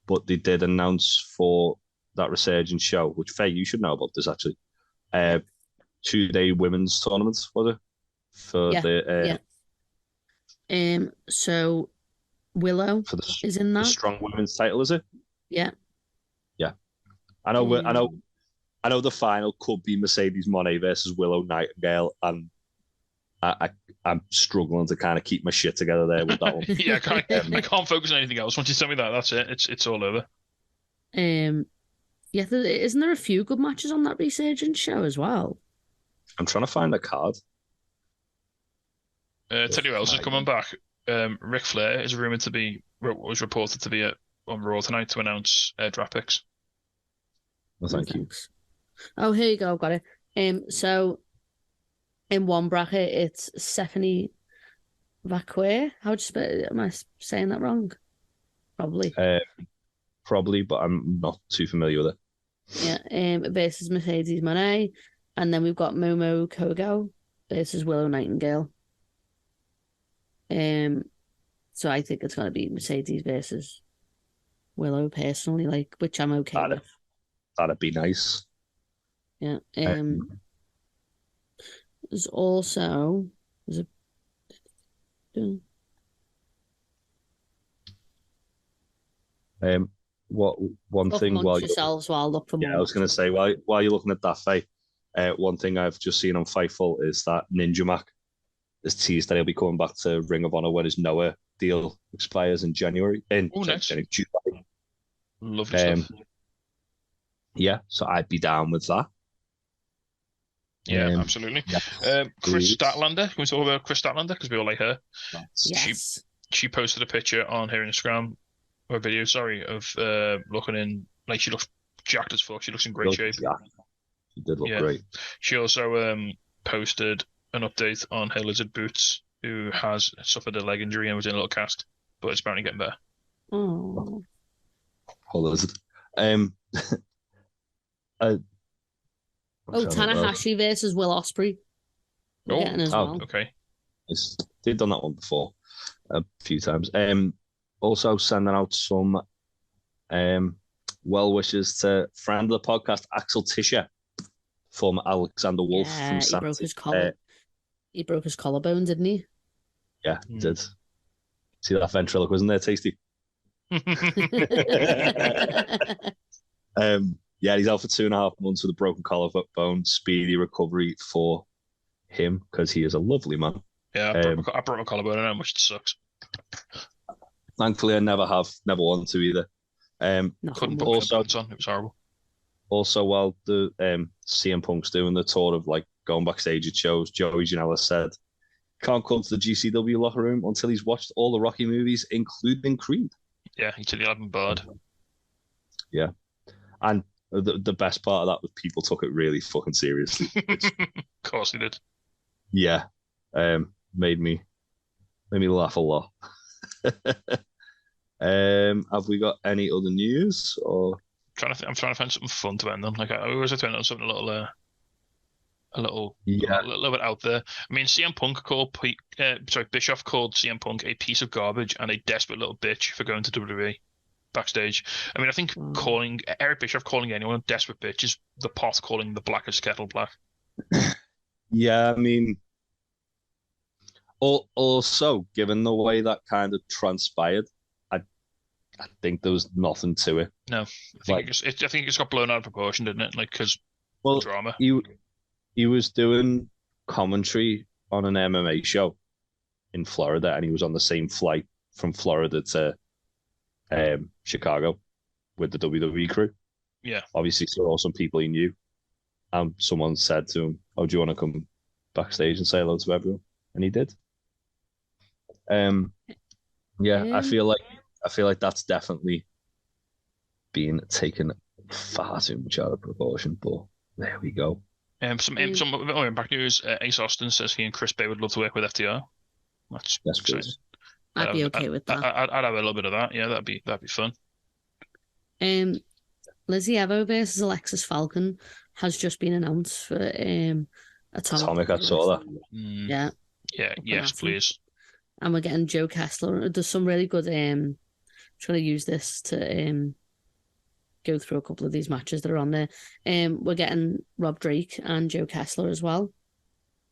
But they did announce for that resurgence show, which Faye, you should know about this actually. 2-day women's tournament, was it? For so Willow is in that. The Strong Women's title, is it? Yeah. Yeah. I know the final could be Mercedes Moné versus Willow Nightingale, and I'm struggling to kind of keep my shit together there with that one. Yeah, I can't focus on anything else. Once you tell me that, that's it. It's all over. Yeah, isn't there a few good matches on that resurgence show as well? I'm trying to find the card. Tell you who else is coming back. Ric Flair is was reported to be on Raw tonight to announce draft picks. Well, thank you. Oh, here you go. I've got it. So in one bracket, it's Stephanie Vacquer. How do you spell it? Am I saying that wrong? Probably. Probably, but I'm not too familiar with it. Yeah. Versus Mercedes Moné, and then we've got Momo Kogo versus Willow Nightingale. So I think it's going to be Mercedes versus Willow personally, which I'm okay with. That'd be nice. Yeah. There's also what one thing while yourselves while I look for more. I was going to say while you're looking at that, Faye, one thing I've just seen on Fightful is that Ninja Mac has teased that he'll be coming back to Ring of Honor when his Noah deal expires in January. July. Lovely stuff. Yeah, so I'd be down with that. Yeah, absolutely. Yes, Chris please. Statlander. Can we talk about Chris Statlander? Because we all like her. Yes. She posted a picture on her Instagram, or video, sorry, of looking in, like, she looks jacked as fuck. She looks in great shape. Yeah, she did look great. She also posted an update on her lizard Boots, who has suffered a leg injury and was in a little cast, but it's apparently getting better. Oh. Poor lizard. Tanahashi versus Will Ospreay. We're getting as well. Okay. They've done that one before a few times. Also sending out some well wishes to friend of the podcast, Axel Tischer, former Alexander Wolf from he broke his collar. He broke his collarbone, didn't he? Yeah, he did. See that ventriloquism there, Tasty? Yeah, he's out for 2.5 months with a broken collarbone. Speedy recovery for him because he is a lovely man. Yeah, I broke my collarbone. I know how much it sucks. Thankfully, I never want to either. Couldn't put also on. It was horrible. Also, while the CM Punk's doing the tour of like going backstage at shows, Joey Janela said can't come to the GCW locker room until he's watched all the Rocky movies, including Creed. Yeah, he said he hadn't barred. Yeah, and the best part of that was people took it really fucking seriously. Of course he did. Yeah, made me laugh a lot. Have we got any other news? Or I'm trying to find something fun to end on. Like I always turn on something a little bit out there. I mean, CM Punk called Bischoff called CM Punk a piece of garbage and a desperate little bitch for going to WWE backstage. I mean, I think calling Eric Bischoff calling anyone a desperate bitch is the pot calling the blackest kettle black. Yeah, I mean, also given the way that kind of transpired, I think there was nothing to it. No, I think it just got blown out of proportion, didn't it? Like because drama. He was doing commentary on an MMA show in Florida, and he was on the same flight from Florida to Chicago with the WWE crew. Yeah. Obviously saw some people he knew. And someone said to him, "Oh, do you want to come backstage and say hello to everyone?" And he did. I feel like that's definitely been taken far too much out of proportion, but there we go. Some impact news. Ace Austin says he and Chris Bay would love to work with FTR. That's exciting. I'd be okay with that. I'd have a little bit of that. Yeah, that'd be fun. Lizzie Evo versus Alexis Falcon has just been announced for Atomic. I saw that. Yeah. Yeah. Yes, please. And we're getting Joe Kessler. There's some really good. Trying to use this to go through a couple of these matches that are on there. We're getting Rob Drake and Joe Kessler as well,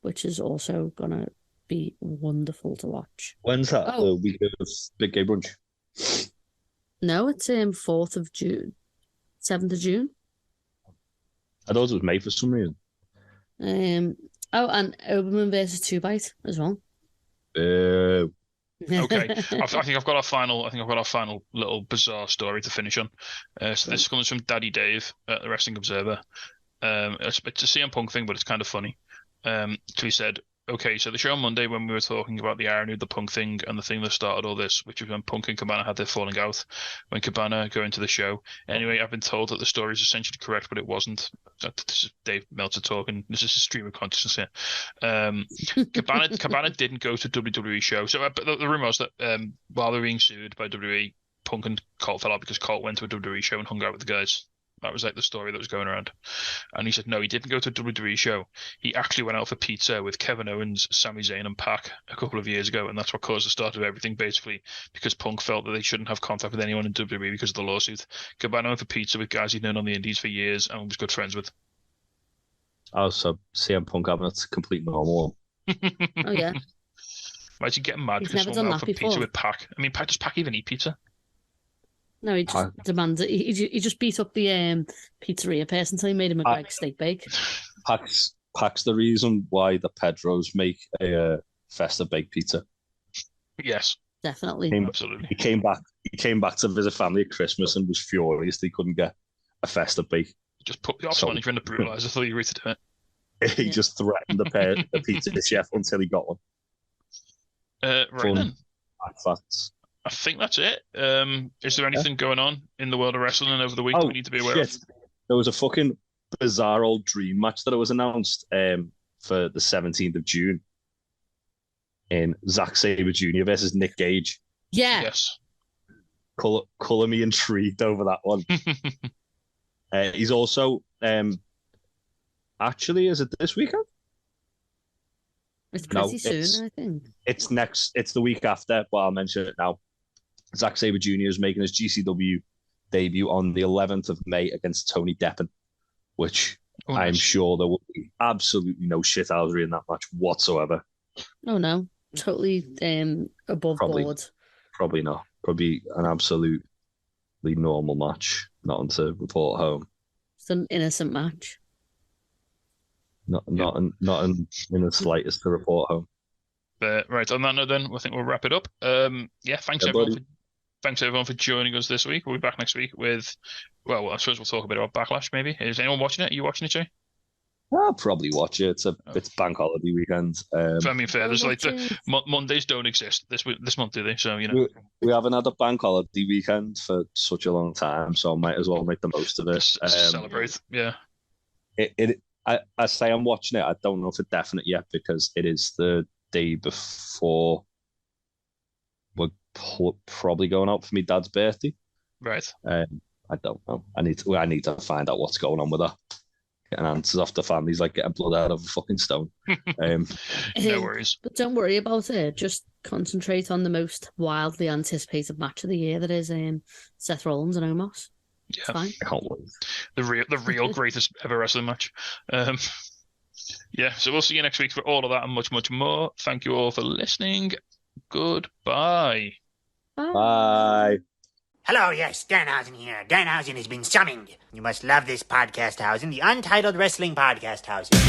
which is also gonna be wonderful to watch. When's that? The week of Big Gay Brunch? No, it's 4th of June, 7th of June. I thought it was May for some reason. And Oberman versus 2Bite as well. Okay, I think I've got our final little bizarre story to finish on. So this comes from Daddy Dave at the Wrestling Observer. It's a CM Punk thing, but it's kind of funny. So he said, okay, so the show on Monday when we were talking about the irony of the Punk thing and the thing that started all this, which was when Punk and Cabana had their falling out, when Cabana go into the show. Anyway, I've been told that the story is essentially correct, but it wasn't. This is Dave Meltzer talking. This is a stream of consciousness here. Cabana didn't go to WWE show. So the rumor was that while they were being sued by WWE, Punk and Colt fell out because Colt went to a WWE show and hung out with the guys. That was like the story that was going around. And he said, no, he didn't go to a WWE show. He actually went out for pizza with Kevin Owens, Sami Zayn, and Pac a couple of years ago. And that's what caused the start of everything, basically, because Punk felt that they shouldn't have contact with anyone in WWE because of the lawsuit. Cabana went for pizza with guys he'd known on the indies for years and was good friends with. Oh, so CM Punk having a complete normal one. Oh, yeah. Imagine getting mad because someone went out for pizza with Pac. I mean, does Pac even eat pizza? No, he just demands it. He just beat up the pizzeria person until he made him a Greg steak bake. Pac's the reason why the Pedros make a Festa baked pizza. Yes. Definitely. Absolutely. He came back. He came back to visit family at Christmas and was furious that he couldn't get a festive bake. Just put the option on if you're in the brutalizer until you agree to do it. He just threatened the pizza chef until he got one. Right Fun then. facts. I think that's it. Is there anything going on in the world of wrestling over the week that we need to be aware of? There was a fucking bizarre old dream match that was announced for the 17th of June in Zack Sabre Jr. versus Nick Gage. Yeah. Yes. Colour me intrigued over that one. He's also actually, is it this weekend? It's pretty soon, I think. It's the week after, but I'll mention it now. Zack Sabre Jr. is making his GCW debut on the 11th of May against Tony Deppen, which I'm sure there will be absolutely no shithousery in that match whatsoever. Oh no, totally above board. Probably not. Probably an absolutely normal match, nothing to report home. It's an innocent match. Not in the slightest to report home. Right, on that note then, I think we'll wrap it up. Thanks everyone for joining us this week. We'll be back next week with, well, I suppose we'll talk a bit about Backlash maybe. Is anyone watching it? Are you watching it, Jay? I'll probably watch it. It's bank holiday weekend. I mean, fair. There's like Mondays don't exist this month, do they? So you know, we haven't had a bank holiday weekend for such a long time, so I might as well make the most of it. Celebrate, yeah. I say I'm watching it. I don't know for definite yet because it is the day before we're probably going out for my dad's birthday. Right. I don't know. I need to find out what's going on with her. Getting answers off the family's like getting blood out of a fucking stone. No worries. But don't worry about it. Just concentrate on the most wildly anticipated match of the year, that is Seth Rollins and Omos. Yeah, it's fine. I can't wait. The real greatest ever wrestling match. Yeah, so we'll see you next week for all of that and much, much more. Thank you all for listening. Goodbye. Bye. Hello, yes, Danhausen here. Danhausen has been summoned. You must love this podcast housing, the Untitled Wrestling Podcast housing.